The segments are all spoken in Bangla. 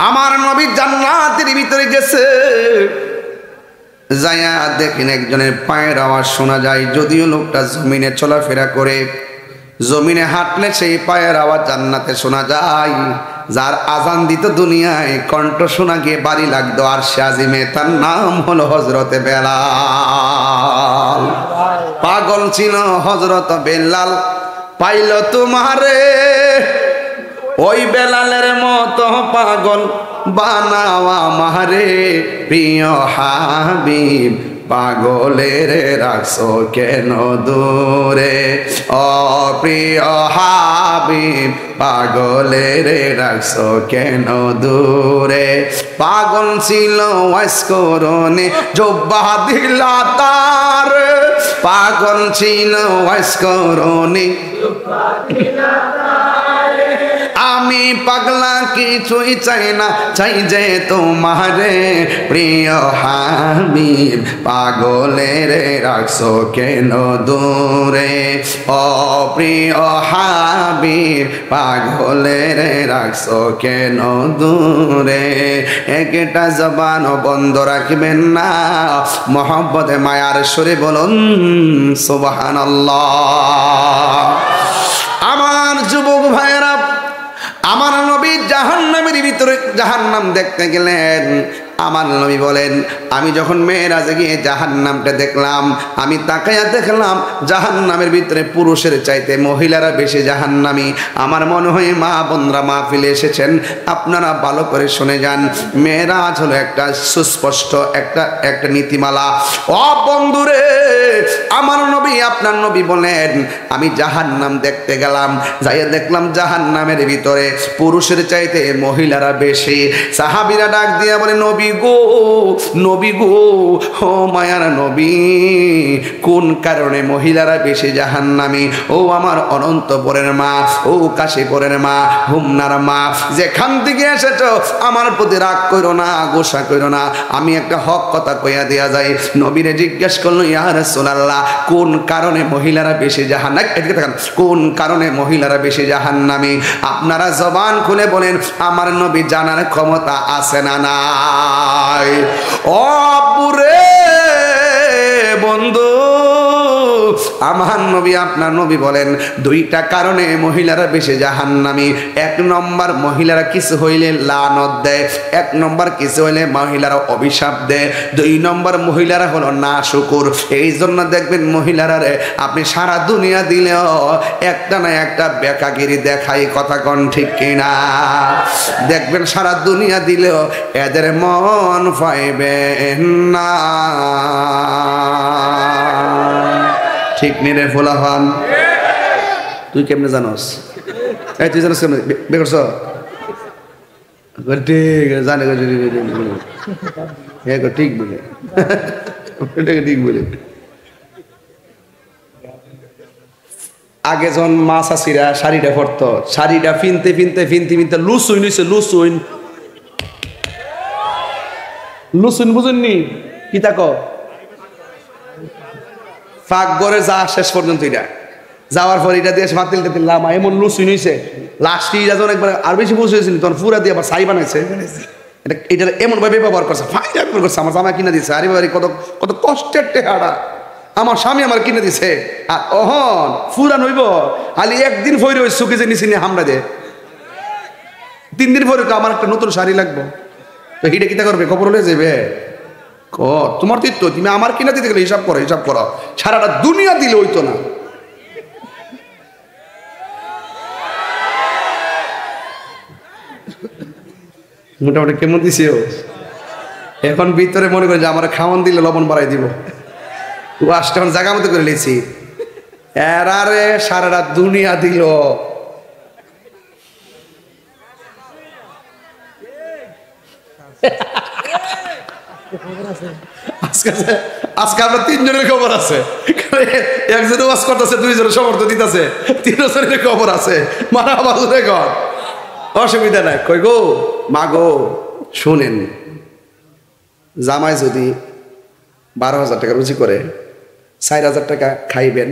আমার নবী জান্নাতের ভিতরে গেছে, যায়া দেখেন একজনের পায়ের আওয়াজ শোনা যায়। যদিও লোকটা জমিনে চলাফেরা করে, জমিনে হাঁটলে সেই পায়ের আওয়াজ জান্নাতে শোনা যায়। যার আজান দিত দুনিয়ায় কণ্ঠ শোনা গিয়ে বাড়ি লাগতো আরশে আজিমে, তার নাম হলো হযরতে বেলাল। পাগল ছিল হযরত বেলাল, পাইল তোমারে ওই বেলালের মতো পাগল বানাওয়া মারে প্রিয় হাবিব, পাগলের রাখছো কেন দূরে ও প্রিয় হাবিব, পাগলের রাখছো কেন দূরে। পাগল ছিল ওয়াসকরণে জব্বা দিলা তার, পাগল ছিল ওয়াসকরণে জব্বা দিলা তার। আমি পাগলা কিছুই চাই না, চাই যে তোমারে প্রিয় হাবিব, পাগলের রাখছো কেন দূরে ও প্রিয় হাবিব, পাগলের রাখছো কেন দূরে। একটা জবান বন্ধ রাখবেন না, মহব্বতে মায়ার সুরে বলুন সুবহানাল্লাহ। আমার যুবক ভাইয়েরা, আমার নবী জাহান্নামের ভিতরে জাহান্নাম দেখতে গেলেন। আমার নবী বলেন, আমি যখন মেরাজে গিয়ে জাহান্নামটা দেখলাম, আমি তাকায়া দেখলাম জাহান্নামের ভিতরে পুরুষের চাইতে মহিলারা বেশি জাহান্নামী। আমার মনে হয় মা বোনরা মাহফিলে এসেছেন, আপনারা ভালো করে শুনে যান। মেরাজ হলো একটা সুস্পষ্ট একটা নীতিমালা। ও বন্ধুরে, আমার নবী আপনার নবী বলেন, আমি জাহান্নাম দেখতে গেলাম, যাইয়া দেখলাম জাহান্নামের ভিতরে পুরুষের চাইতে মহিলারা বেশি। সাহাবীরা ডাক দিয়া বলে, নবী গো, নবী গো, ও মায়ার নবী, কোন কারণে মহিলারা বেশি জাহান্নামী? ও আমার অনন্তপুরের মা, ও কাশীপুরের মা, হুমনার মা, যেখান থেকে এসেছো আমার প্রতি রাগ করো না, গোসা করো না। আমি একটা হক কথা কইয়া দেয়া যায়। নবীরে জিজ্ঞেস করলো, ইয়া রাসূলুল্লাহ, কোন কারণে মহিলারা বেশি জাহান্নামী? এদিকে তাকান, কোন কারণে মহিলারা বেশি জাহান্নামী? আপনারা জবান খুলে বলেন, আমার নবী জানার ক্ষমতা আছে না নাই? ও পুরে বন্ধু, আমার নবী আপনার নবী বলেন, দুইটা কারণে মহিলারা বেশি জাহান্নামী। এক নম্বর, মহিলারা কিছু হইলে লানত দেয়। এক নম্বর, কিছু হইলে মহিলারা অভিশাপ দেয়। দুই নম্বর, মহিলারা হলো নাশুকুর। এই জন্য দেখবেন মহিলারা আপনি সারা দুনিয়া দিলেও একটা না একটা বেকাগিরি দেখাই, কথা কোন ঠিক কিনা? দেখবেন সারা দুনিয়া দিলেও এদের মন পাইবেন না, ঠিক নেই রে ফোলা হন। তুই কেমনে জানোস? এই তুই জানোস কেমনে বে করছ? ঠিক জানে, ঠিক বলে, ঠিক বলে। আগে যখন মা চাষিরা শাড়িটা পরতো, শাড়িটা ফিনতে ফিনতে ফিনতে ফিনতে লুসুইন হয়েছে, লুসুইন। লুসুইন বুঝেননি কি তাকো? ফাঁক করে যা শেষ পর্যন্ত এটা যাওয়ার পর এটা দিয়ে মাতিল টাতিল লামা এমন লুসুইন হয়েছে। লাস্টে এটা যখন একবার আর বেশি বুঝ হয়েছিল তখন পুরা দিয়ে আবার ছাই বানাইছে। এটা এমন ভাবে ব্যবহার করছে, ফাইন ব্যবহার করছে। আমার জামা কিনে দিচ্ছে, আরে বাবা কত কত কষ্টের টেহারা আমার স্বামী আমার কিনে দিছে। আর অহন ফুরা নইব খালি একদিন ফইরে ওই সুখে যে নিচে নিয়ে হামড়া দে, 3 দিন পরে তো আমার একটা নতুন শাড়ি লাগবো। তো হিটে কিতা করবে? খবর হলে যাবে তোমার তীর্থ, তুমি আমার কিনা দিতে গেলে হিসাব করো, হিসাব করো। সারাটা দুনিয়া দিলে হইতো না। মোটামুটি কেমন দিছে এখন ভিতরে মনে করে যে আমার খাওয়ান দিলে লবণ বাড়াই দিব। ওয়াশটা জায়গা মতো করে লিছি, এরারে সারাটা দুনিয়া দিল। আজকে আমরা 3 জনের খবর আছে, একজনে ওয়াজ করতেছে, 2 জনের সমর্থন দিতেছে, 3 জনের খবর আছে। মারা বাজু দেখো, অসুবিধা নাই। কই গো মা গো, শুনেন, জামাই যদি 12,000 টাকা রুজি করে, 4,000 টাকা খাইবেন,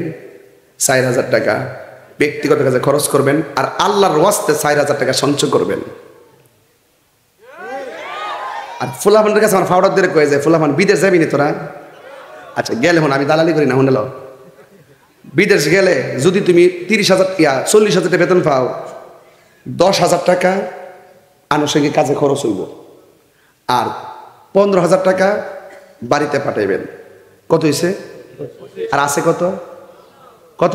4,000 টাকা ব্যক্তিগত কাজে খরচ করবেন, আর আল্লাহর ওয়াস্তে 4,000 টাকা সঞ্চয় করবেন। আর ফুলাফানের কাছে আমার ফাউডার দিয়ে কয়ে যায়, ফুলাফান বিদেশ যাবি নি তোরা? আচ্ছা গেলে হন, আমি দালালি করি না, হন বিদেশ গেলে যদি তুমি 30,000 40,000 টাকা বেতন পাও, 10,000 টাকা আনুষঙ্গিক কাজে খরচ হইব, আর 15,000 টাকা বাড়িতে পাঠাইবেন। কত হয়েছে? আর আছে কত? কত?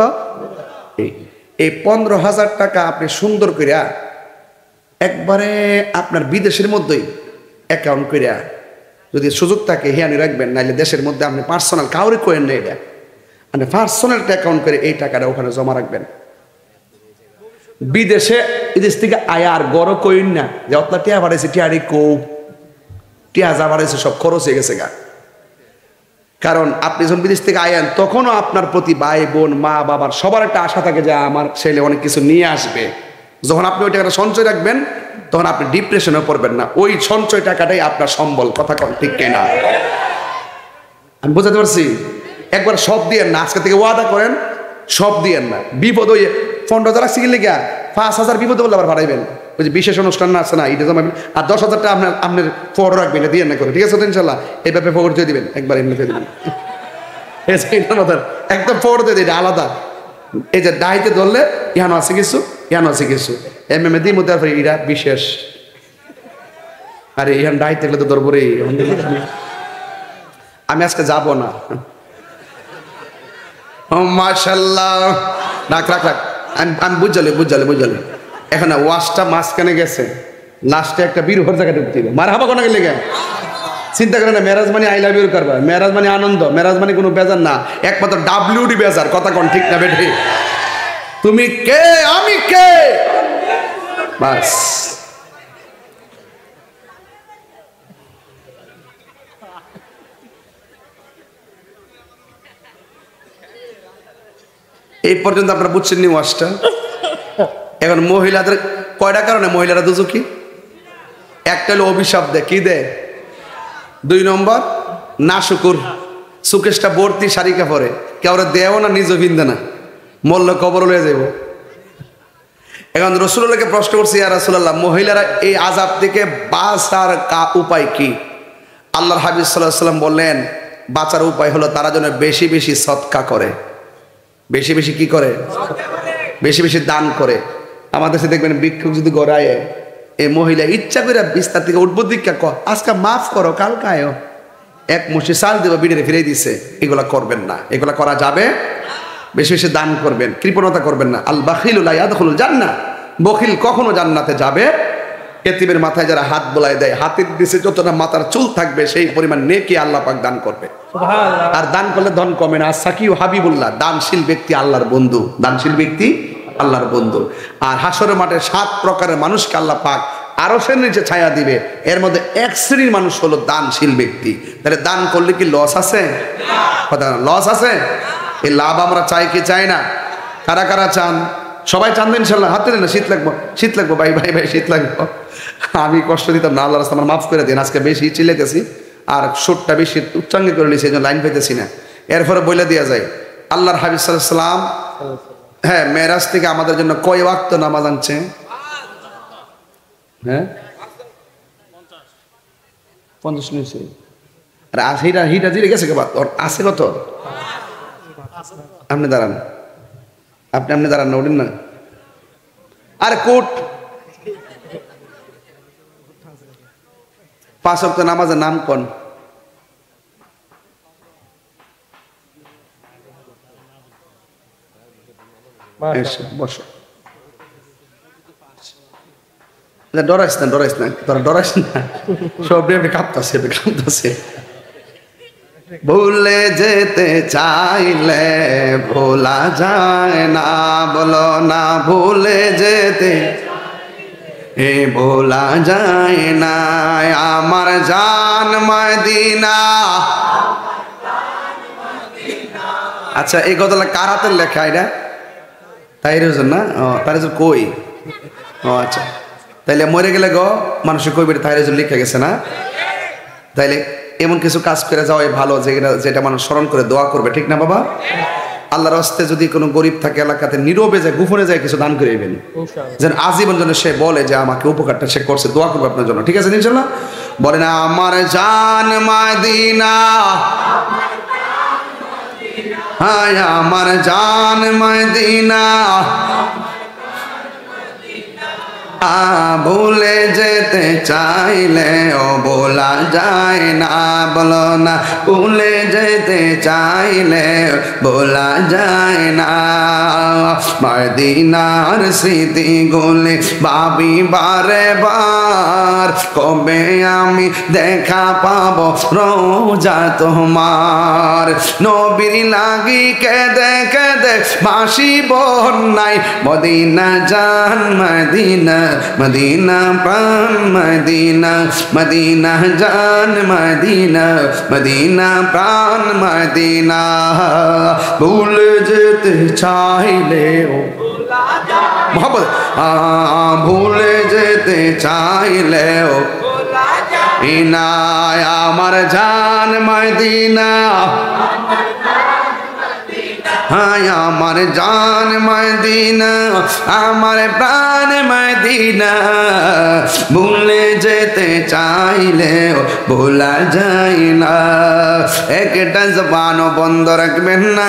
এই 15,000 টাকা আপনি সুন্দর করিয়া একবারে আপনার বিদেশের মধ্যেই অ্যাকাউন্ট করিয়া যদি সুযোগ থাকে হিয়ানি রাখবেন, নাইলে দেশের মধ্যে আপনি পার্সোনাল কাউরে করেন না, এটা মানে পার্সোনাল অ্যাকাউন্ট করে এই টাকাটা ওখানে জমা রাখবেন। বিদেশে বিদেশ থেকে আয়ার গড় কইন না যে অতলা টিয়া বাড়াইছে, টিয়ারি কৌ টিয়া যা বাড়াইছে সব খরচ হয়ে গেছে গা। কারণ আপনি যখন বিদেশ থেকে আয়েন তখনও আপনার প্রতি ভাই বোন মা বাবার সবার একটা আশা থাকে যে আমার ছেলে অনেক কিছু নিয়ে আসবে। যখন আপনি ওই টাকাটা সঞ্চয় রাখবেন তখন আপনি ডিপ্রেশনে পড়বেন না, ওই সঞ্চয় টাকাটাই আপনার সম্বল। কথা কন ঠিক কিনা? আমি বোঝাতে পারছি? একবার সব দিয়েন না, আজকে থেকে ওয়াদা করেন সব দিয়েন না। বিপদ ওই 15,000 রাখছি গেলে গিয়া 5,000 বিপদ বলে আবার বাড়াইবেন। ওই যে বিশেষ অনুষ্ঠান না আছে না, এটা জমাবেন। আর 10,000 টাকা আপনার ফোর রাখবেন, এটা দিয়ে না করে, ঠিক আছে তো ইনশাল্লাহ? এই ব্যাপারে ফোর দিয়ে দিবেন, একবার এমনি দিয়ে দিবেন, একদম ফোর দিয়ে দিন আলাদা। এই যে ডাইতে ধরলে ইহানো আছে কিছু, ইহানো আছে কিছু এমএমএ দিই মধ্যে এরা বিশেষ। আরে ইহান ডাইতে গেলে তো ধরবো রে। আমি আজকে যাব না। ও মাশাআল্লাহ, রাখ রাখ রাখ, আমি বুঝালে এখানে ওয়াশটা মাঝখানে গেছে, লাস্টে একটা বিরহর জায়গা ঢুকতে হবে। মার হাবা কোনো গেলে চিন্তা করে না, মেরাজ মানে আই লাভ ইউ করবা, মেরাজ মানে আনন্দ, মেরাজ মানে কোনো বেজার না, একমাত্র ডাব্লিউডি বেজার। কথা কোন ঠিক না বেঠে? তুমি কে আমি কে, বাস। এই পর্যন্ত আপনারা বুঝছেন নি ওয়াজটা? এখন মহিলাদের কয়টা কারণে মহিলারা দুজকি? একটা হলো অভিশাপ দেয়, কি দেয়? 2 নম্বর না শুকুর, সুকেশটা ভর্তি শাড়ি কাপড়ে, কেউরে দেও না, নিজ ভিন্দে না, মল্ল কবর লয়ে যাইব। এখন রাসূলুল্লাহকে প্রশ্ন করছি, ইয়া রাসূলুল্লাহ, মহিলারা এই আযাব থেকে বাঁচার উপায় কি? আল্লাহর হাবিব সাল্লাল্লাহু আলাইহি ওয়াসাল্লাম বললেন, বাঁচার উপায় হলো তারা যেন বেশি বেশি সদকা করে। বেশি বেশি কি করে? বেশি বেশি দান করে। আমাদের সাথে দেখবেন ভিক্ষুক যদি গড়ায়, এই মহিলা ইচ্ছা করে বিস্তার থেকে উঠবো দীক্ষা আজকে মাফ করো, কালকে আয়ো, এক মুঠি চাল দেবো, বিড়ে ফিরে দিছে। এগুলা করবেন না, এগুলা করা যাবে। বেশি বেশি দান করবেন, কৃপণতা করবেন না। আল বাখিলু লা ইয়াদখুলুল জান্নাহ, বখিল কখনো জান্নাতে যাবে। এতিমের মাথায় যারা হাত বোলায় দেয়, হাতের নিচে যতটা মাথার চুল থাকবে সেই পরিমাণ নেকি আল্লাহ পাক দান করবে। আর দান করলে ধন কমে না। সাকিউ হাবিবুল্লাহ, দানশীল ব্যক্তি আল্লাহর বন্ধু, দানশীল ব্যক্তি আল্লাহর বন্ধু। আর হাসরের মাঠে 7 প্রকারের মানুষকে আল্লাহ পাক আরশের নিচে ছায়া দিবে, এর মধ্যে এক শ্রেণীর মানুষ হলো দানশীল ব্যক্তি। তাহলে দান করলে কি লস আছে? কথা লস আছে? এই লাভ আমরা চাই কি চাই না? কারা কারা চান? সবাই চান তো ইনশাল্লাহ? হাতে না, শীত লাগবো, শীত লাগবো ভাই ভাই ভাই, শীত লাগবো। আমি কষ্ট দিতাম না, আল্লাহ রাস্তা আমার মাফ করে দিন। আজকে বেশি চিল্লাইতেছি আর সুরটা বেশি উচ্চাঙ্গ করে নিয়েছি, এই জন্য লাইন পেতেছি না। এরপরে বলে দেওয়া যায়, আল্লাহর হাবিব সাল্লাল্লাহু আলাইহি ওয়াসাল্লাম হ্যাঁ মেরাজ থেকে আমাদের জন্য কয় ওয়াক্ত নামাজ আনছে? হ্যাঁ 50 নিয়েছে। আর হিটা হিটা জিরে গেছে কে? আছে কত? আপনি দাঁড়ান, আপনি দাঁড়ান না, ওঠেন না। আরে কোট 5 ওয়াক্ত নামাজের নাম কোন? বসো, ডরাইস না, ডরাইস না, তোরা ডরাইস না, সব কাঁপতাছে। ভুলে যেতে চাইলে ভোলা যায় না, বলো না ভুলে যেতে ভোলা যায় না, আমার জান মদিনা। আচ্ছা, এই কথাটা কার হাতের লেখা? এটা তাইরুজন না? ও তাইরুজন কই? ও আচ্ছা, তাইলে মরে গেলে গো মানুষের কই বেটে তাইরুজন লিখে গেছে না? তাইলে এমন কিছু কাজ করে যাওয়াই ভালো যেটা মানুষ স্মরণ করে দোয়া করবে, ঠিক না বাবা? আল্লাহর রাস্তে যদি কোনো গরিব থাকে এলাকাতে, নীরবে যায়, গোপনে যায়, কিছু দান করে দিবেন, যেন আজীবন জন্য সে বলে যে আমাকে উপকারটা সে করছে, দোয়া করবে আপনার জন্য, ঠিক আছে ইনশাআল্লাহ? বলেন আমার জান মদিনা, হায় আমার জান মদিনা, ভুলে যেতে চাইলেও ভোলা যায় না, বলো না ভুলে যেতে চাইলে ভোলা যায় না। মদিনার স্মৃতি গুলি ভাবি বারে বার, কবে আমি দেখা পাবো রোজা তোমার। নবীর লাগি কেঁদে কেঁদে বাঁশি বন্যায়, মদিনা জান মদিনা, মদিনা প্রাণ মদিনা, মদিনা জান মদিনা, মদিনা প্রাণ মদিনা। ভুলে যেতে চাইলেও মোহাম্মদ, ভুলে যেতে চাইলেও ইনায় আমার জান মদিনা, হায় আমার জান মদিনা, আমার প্রাণ মদিনা। ভুলে যেতে চাইলেও ভোলা যায় না। একটা জবানও বন্ধ রাখবেন না।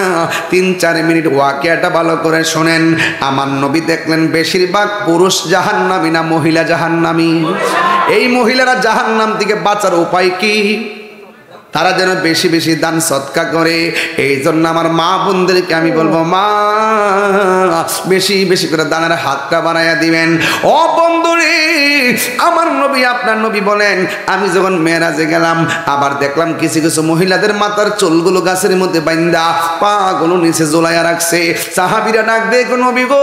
3-4 মিনিট ওয়াকিয়াটা ভালো করে শোনেন। আমার নবী দেখলেন বেশিরভাগ পুরুষ জাহান্নামী না মহিলা জাহান্নামী? এই মহিলারা জাহান্নাম থেকে বাঁচার উপায় কি? তারা যেন বেশি বেশি দান সদকা করে। এই জন্য আমার মা বোনদেরকে আমি বলবো, মা বেশি বেশি করে দানের হাতটা বাড়াইয়া দিবেন। ও বন্ধুরে, আমার নবী আপনার নবী বলেন, আমি যখন মেরাজে গেলাম আবার দেখলাম কিছু কিছু মহিলাদের মাথার চুলগুলো গাছের মধ্যে বাইন্দা পা গুলো নিচে ঝোলাইয়া রাখছে। সাহাবীরা ডাক দিয়ে, নবী গো,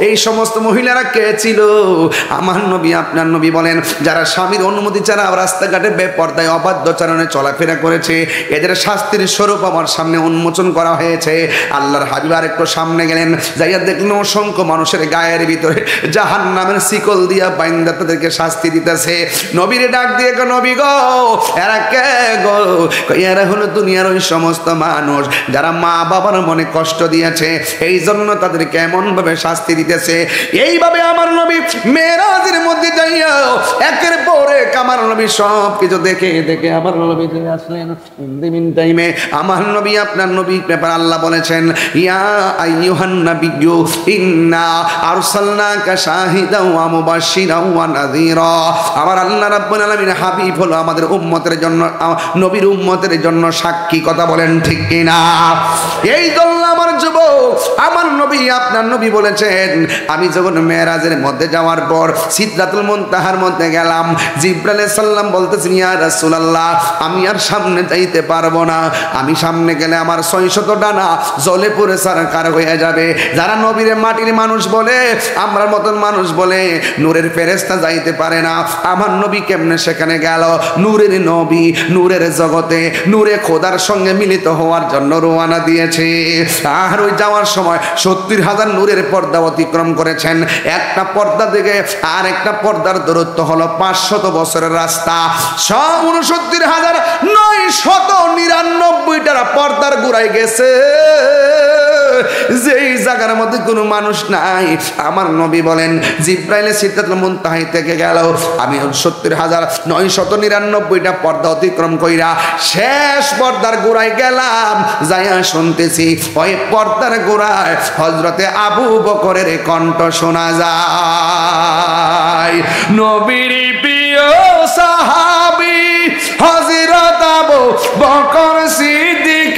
এই সমস্ত মহিলারা কে ছিল? আমার নবী আপনার নবী বলেন, যারা স্বামীর অনুমতি ছাড়া রাস্তাঘাটে বেপরদায় অবাধ্যচারণে চলাফেরা করেছে, এদের শাস্তির স্বরূপ আমার সামনে উন্মোচন করা হয়েছে। আল্লাহর হাবিব আর একটু সামনে গেলেন, যাইয়া দেখলেন অসংখ্য মানুষের গায়ের ভিতরে জাহান্নামের শিকল দিয়া বাইন্দা তাদেরকে শাস্তি দিতেছে। নবীরে ডাক দিয়ে, নবী গো, এরা কে গো? এরা হলো দুনিয়ার ওই সমস্ত মানুষ যারা মা বাবার মনে কষ্ট দিয়েছে, এই জন্য তাদেরকে এমন ভাবে শাস্তি দিতেছে। এইভাবে আমার নবী মেরাজের মধ্যে যাইয়া একের পর এক আমার নবী সব কিছু দেখে দেখে আমার নবী আসলেন। ইন টাইমে আমার নবী আপনার নবীর ব্যাপারে আল্লাহ বলেছেন, ইয়া আইয়ুহান নাবিয়্যু ইন্না আরসালনাকা শাহিদাও ওয়া মুবাশশিরাও ওয়া নাযীরা। আমার আল্লাহ রাব্বুল আলামিন হাবিব হলো আমাদের উম্মতের জন্য, নবীর উম্মতের জন্য সাক্ষী। কথা বলেন ঠিক কিনা? এই জন্য আমার যুবক, আমার নবী আপনার নবী বলেছেন, আমি যখন মেরাজের মধ্যে যাওয়ার পর সিদরাতুল মুনতাহার মধ্যে গেলাম, জিবরাইল আলাইহিস সালাম বলতেছেন, ইয়া রাসূলুল্লাহ, আমি আর সামনে যাইতে পারবো না। আমি সামনে গেলে আমার 600 ডানা জলে পুড়ে সারকার হয়ে যাবে। যারা নবীরে মাটির মানুষ বলে, আমরা মতন মানুষ বলে, নূরের ফেরেশতা যাইতে পারে না। আমার নবী কেমনে সেখানে গেল? নূরের নবী, নূরের জগতে, নূরে খোদার সঙ্গে মিলিত হওয়ার জন্য রওনা দিয়েছে। আর ওই যাওয়ার সময় 70,000 নূরের পর্দা অতিক্রম করেছেন। একটা পর্দা থেকে আর একটা পর্দার দূরত্ব হলো 500 বছরের রাস্তা। 69,999টা পর্দার গুড়ায় গেছে, যেই জায়গার মধ্যে কোনো মানুষ নাই। আমার নবী বলেন, জিবরাইল সিদরাতুল মুনতাহা থেকে গেল, আমি 70,999টা পর্দা অতিক্রম কইরা শেষ পর্দার গোড়ায় গেলাম। যাইয়া শুনতেছি ওই পর্দার গোড়ায় হযরতে আবু বকরের কণ্ঠ শোনা যায়। নবীর প্রিয় সাহাবী হযরত আবু বকর সিদ্দিক,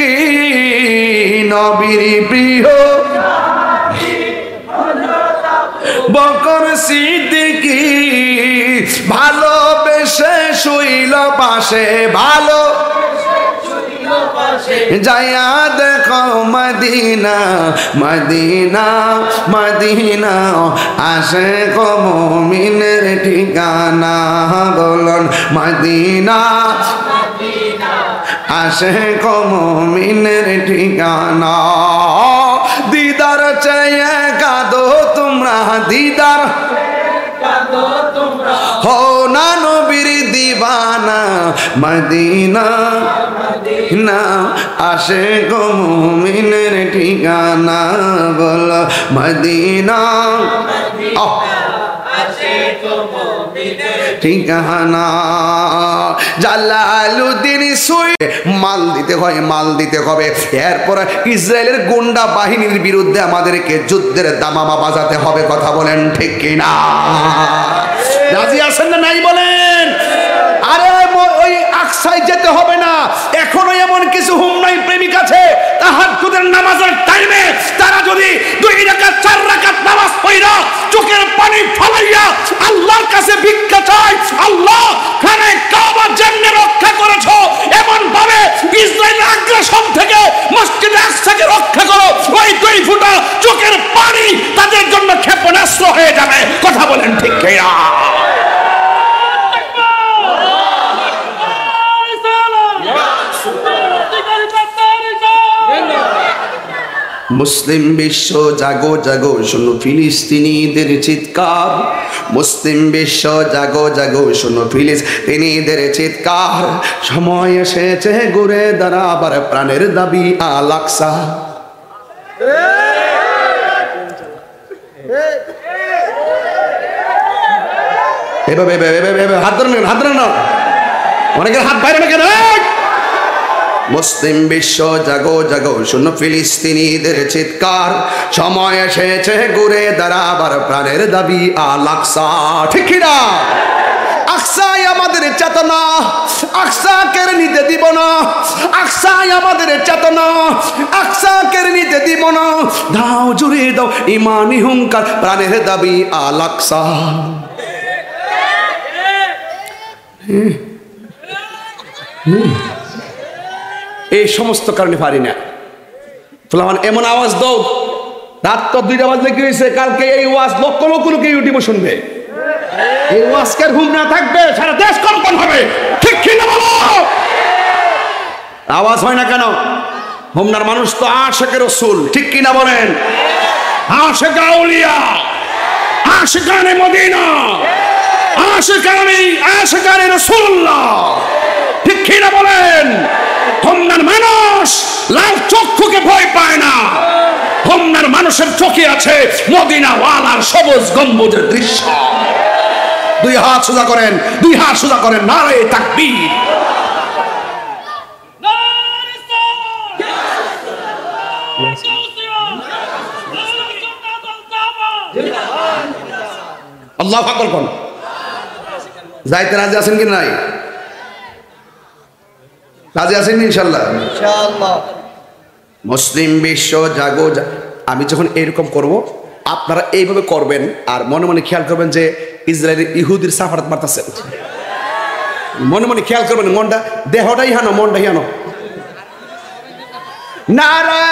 নবীর প্রিয় বকর সিদ্দিক, ভালোবেসে শুইল পাশে, ভালো যাইয়া দেখো মদিনা, মদিনা, মদিনা, আশিক মুমিনের ঠিকানা। বলুন মদিনা, আশিক মুমিনের ঠিকানা। দিদার চেয়ে কাঁদো তোমরা, দিদার হো না নবীর দিবানা, মদিনা না আশিক মুমিনের ঠিকানা। বল মদিনা, ঠিকানা। জালালউদ্দিন সুয়ুতি মাল দিতে হয়, মাল দিতে হবে। এরপর ইসরায়েলের গুন্ডা বাহিনীর বিরুদ্ধে আমাদেরকে যুদ্ধের দামামা বাজাতে হবে। কথা বলেন ঠিক কিনা? রাজি আছেন না নাই বলেন? আরে ওই আকসায় যেতে হবে না, এখনো এমন কিছু হুমনাই প্রেমিক আছে তাহাজ্জুদের নামাজের টাইমে তারা যদি 2 রাকাত 4 রাকাত নামাজ পড়া চোখের পানি ফলাইয়া আল্লাহর কাছে ভিক্ষা চায়, আল্লাহ খানে কাবা যেমনে রক্ষা করেছো এমন ভাবে ইসরায়েলের আগ্রাসন থেকে মসজিদে আকসাকে রক্ষা করো, ওই 2 ফোঁটা চোখের পানি তাদের জন্য ক্ষেপণাস্ত্র হয়ে যাবে। কথা বলেন ঠিক কিনা? মুসলিম বিশ্ব জাগো জাগো শোনো ফিলিস্তিনিদের চিৎকার। মুসলিম বিশ্ব জাগো জাগো শোনো ফিলিস্তিনিদের চিৎকার। সময় এসেছে ঘুরে দাঁড়াবার প্রাণের দাবি আল আকসা। এভাবে হাত ধরেন, হাত ধরেন না, অনেকের হাত বাইরে কেন? মুসলিম বিশ্ব জাগো জাগো শোনো ফিলিস্তিনিদের চিৎকার। সময় এসেছে ঘুরে দাঁড়াবার প্রাণের দাবি আল আকসা। ঠিক কিনা? আকসাই আমাদের চেতনা, আকসা কেড়ে নিতে দিব না। আকসাই আমাদের চেতনা, আকসা কেড়ে নিতে দিব না। দাও জুড়ে দাও ইমানি হুঙ্কার, প্রাণের দাবি আল আকসা। এই সমস্ত কারণে পারি না। ফুলামান এমন আওয়াজ দাও, রাত তো 2টা বাজলে কি হয়েছে, কালকে এই ওয়াজ লক্ষ লক্ষ লোক ইউটিউবে শুনবে। এই ওয়াজকে ঘুম না থাকবে, সারা দেশ কম্পন হবে। ঠিক কিনা বলো? আওয়াজ হয় না কেন? হোমনার মানুষ তো আশিকে রাসূল। ঠিক কিনা বলেন? আশিকে আউলিয়া, আশিকানে মদিনা, আশিকানে রাসূলুল্লাহ। ঠিক কিনা বলেন? হোমনার মানুষ লাল চক্ষুকে ভয় পায় না। হোমনার মানুষের চোখে আছে মদিনা ওয়ালার সবুজ গম্বুজের দৃশ্য। 2 হাত সোজা করেন, 2 হাত সোজা করেন, নারে তাকবীর। আল্লাহু আকবার কোন যাইতে রাজি আছেন কি নাই? রাজি আছেন ইনশাআল্লাহ? ইনশাআল্লাহ। মুসলিম বিশ্ব জাগো। আমি যখন এরকম করব আপনারা এইভাবে করবেন, আর মনে মনে খেয়াল করবেন যে ইসরায়েলের ইহুদির সাফারাত মারতেছে। মনে মনে খেয়াল করবেন, মনটা দেহটাই হানো, মনটাই হানো। নারে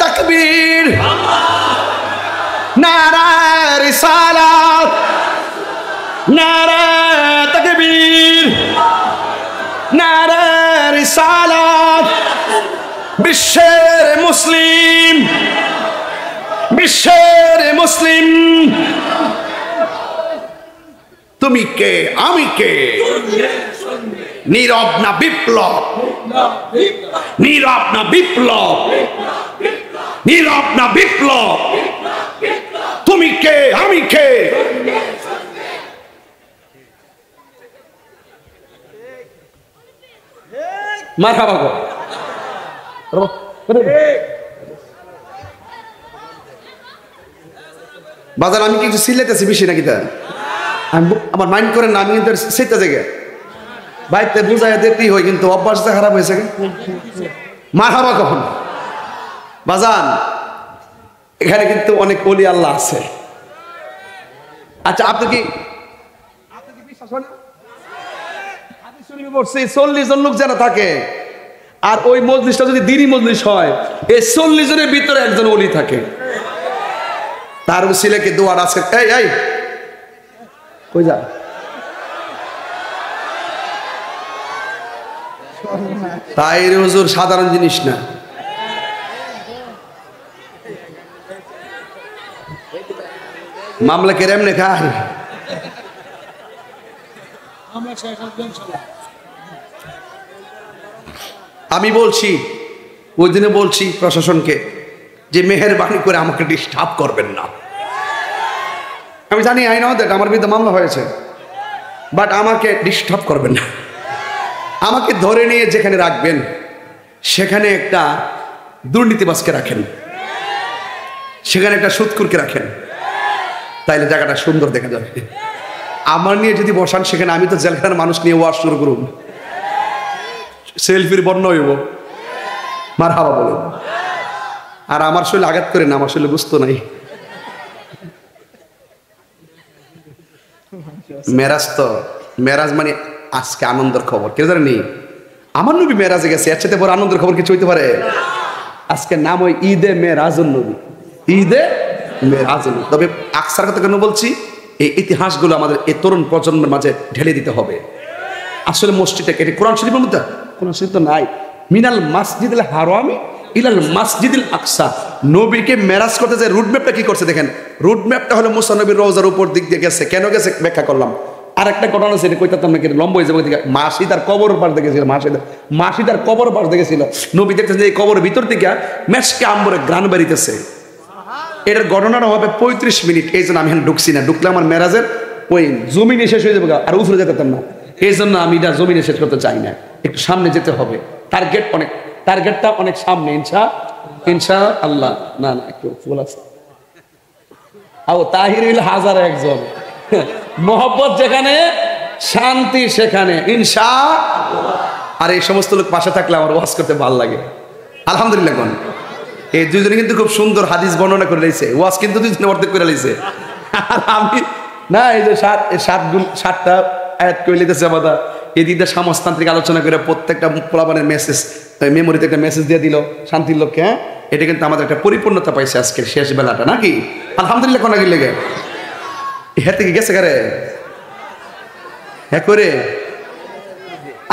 তাকবীর, নারে রিসালাত, নারে তাকবীর, নারে রিসালাত। বিশ্বের মুসলিম, বিশ্বের মুসলিম, তুমি কে আমি কে? নীরব না বিপ্লব, নীরব না বিপ্লব, নীরব না বিপ্লব। তুমি কে আমি কে? মারহাবা গো। বাজার আমি কিছু সিলেতেছি বেশি নাকি? তা আমার মাইন্ড করেন না, আমি কিন্তু সেটা জায়গায় বাইতে বুঝাই দেখতেই হয়, কিন্তু অভ্যাসটা খারাপ হয়েছে। মারহাবা কখন বাজান? এখানে কিন্তু অনেক ওলি আল্লাহ আছে। আচ্ছা, আপনি কি বিশ্বাস হয় না? 40 জন লোক যারা থাকে, আর ওই মজলিসটা যদি দিনী মজলিস হয়, এই 40 জনের ভিতরে একজন ওলি থাকে। তার ছেলেকে দোয়ার আছে। এই এই কই যা? তাই হুজুর সাধারণ জিনিস না। মামলা কেরাম নে খায়। আমি বলছি, ওই দিনে বলছি প্রশাসনকে যে মেহেরবানি করে আমাকে ডিস্টার্ব করবেন না। আমি জানি আই নো দ্যাট আমার বিরুদ্ধে মামলা হয়েছে, বাট আমাকে ডিস্টার্ব করবেন না। আমাকে ধরে নিয়ে যেখানে রাখবেন সেখানে একটা দুর্নীতিবাজকে রাখেন, সেখানে একটা সুদখোরকে রাখেন, তাইলে জায়গাটা সুন্দর দেখা যাবে। আমার নিয়ে যদি বসান সেখানে আমি তো জেলখানার মানুষ নিয়ে ওয়াশ শুরু করুন, সেলফির বর্ণ হইব, মারহাবা বলুন। আর আমার শরীরে আঘাত করে না, আমার শরীরে বুঝতো নাই। মেরাজ তো, মেরাজ মানে আজকে আনন্দের খবর, কেউ জানেনি? আমার নবী মেরাজে গেছে, এর সাথে বড় আনন্দের খবর কিছু হইতে পারে? আজকে নাম ওই ঈদে মেরাজুন নবী, ঈদে মেরাজুন। তবে আকসার কথা কেন বলছি, এই ইতিহাসগুলো আমাদের এই তরুণ প্রজন্মের মাঝে ঢেলে দিতে হবে। আসলে মসজিদটা কেটে কোরআন শরীফের মধ্যে, কোরআন শরীফ তো নাই। মিনাল মাসজিদুল হারামি ইলাল মাসজিদুল আকসা, নবীকে মেরাজ করতে যে রুটম্যাপটা কি করছে দেখেন। রুটম্যাপটা হলো মুসা নবীর রওজার উপর দিক দিয়ে গেছে, কেন গেছে ব্যাখ্যা করলাম। আর একটা ঘটনা আছে, কইতাম নাকি লম্বা হয়ে যাবে। মাসি তার কবর পাশ দেখেছিল, মাসি তার কবর পাশ দেখেছিল। নবী দেখতেছে যে এই কবরের ভিতর থেকে মেশকে আম্বরে গ্রান বেরিতেছে। এটার ঘটনাটা হবে 35 মিনিট। এই জন্য আমি এখানে ঢুকছি না, ঢুকলে আমার মেরাজের ওই জমিনে শেষ হয়ে যাবে, আর উপরে যেতাম না। এই জন্য আমি এটা জমিনে শেষ করতে চাই না, একটু সামনে যেতে হবে। টার্গেটটা অনেক সামনে, ইনশা আল্লাহ। না না, একটু ফুল আছে। তাহির হাজার একজন, মোহব্বত যেখানে, শান্তি সেখানে, ইনশা। আর এই সমস্ত লোক পাশে থাকলে আমার ওয়াজ করতে ভালো লাগে। আলহামদুলিল্লাহ। কোন এই দুইজনে কিন্তু খুব সুন্দর হাদিস বর্ণনা করে লাইছে, ওয়াজ কিন্তু দুইজনে অর্ধেক করে লাইছে। আর আমি না, এই যে সাতটা আয়াত করে লিতেছে আমাদের এই দিকটা সমাজতান্ত্রিক আলোচনা করে প্রত্যেকটা পোলাপানের মেসেজ মেমোরিতে একটা মেসেজ দিয়ে দিল শান্তির লক্ষ্যে। হ্যাঁ, এটা কিন্তু আমাদের একটা পরিপূর্ণতা পাইছে আজকের শেষ বেলাটা, নাকি? আলহামদুলিল্লাহ। কোন আগে লেগে হ্যাঁ থেকে গেছে কারে হ্যাঁ করে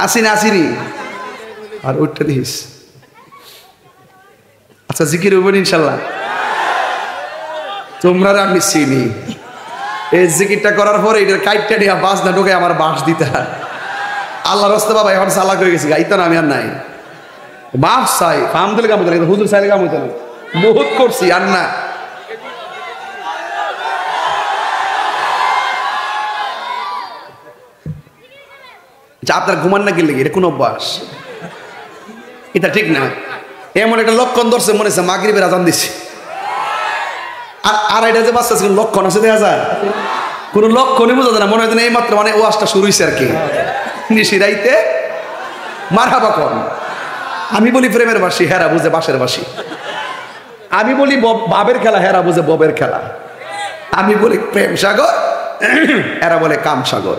আসিনি আর ওইটা দিস। আচ্ছা, জিকির হইবেন ইনশাল্লাহ। তোমরা আমি চিনি, এই জিকিরটা করার পরে এটার কাইটটা নিয়ে বাস না ঢোকে আমার বাস দিতে হয়। আল্লাহ রাস্তা বাবা এখন চালাক হয়ে গেছি, গাইতো না আমি আর নাই। বাস চাই ফাম দিলে কাম হইতো না, হুজুর চাইলে কাম হইতো না। বহুত করছি আর না। আপনার ঘুমান না গেলে এটা কোন অভ্যাস? এটা ঠিক না। এমন একটা লক্ষণ ধরছে, মনে হচ্ছে মাগরিবের আজান দিচ্ছে। আর এটা যে বাচ্চা ছিল, লক্ষণ আছে দেখা যায়? কোন লক্ষণই বোঝা যায় না, মনে হয় এই মাত্র মানে ওয়াজটা শুরু হয়েছে আর কি। নিশিরাইতে মারহাবা কর। আমি বলি প্রেমের বাসী, হেরা বুঝে বাসের বাসী। আমি বলি বাবের খেলা, হেরা বুঝে ববের খেলা। আমি বলি প্রেম সাগর, এরা বলে কাম সাগর।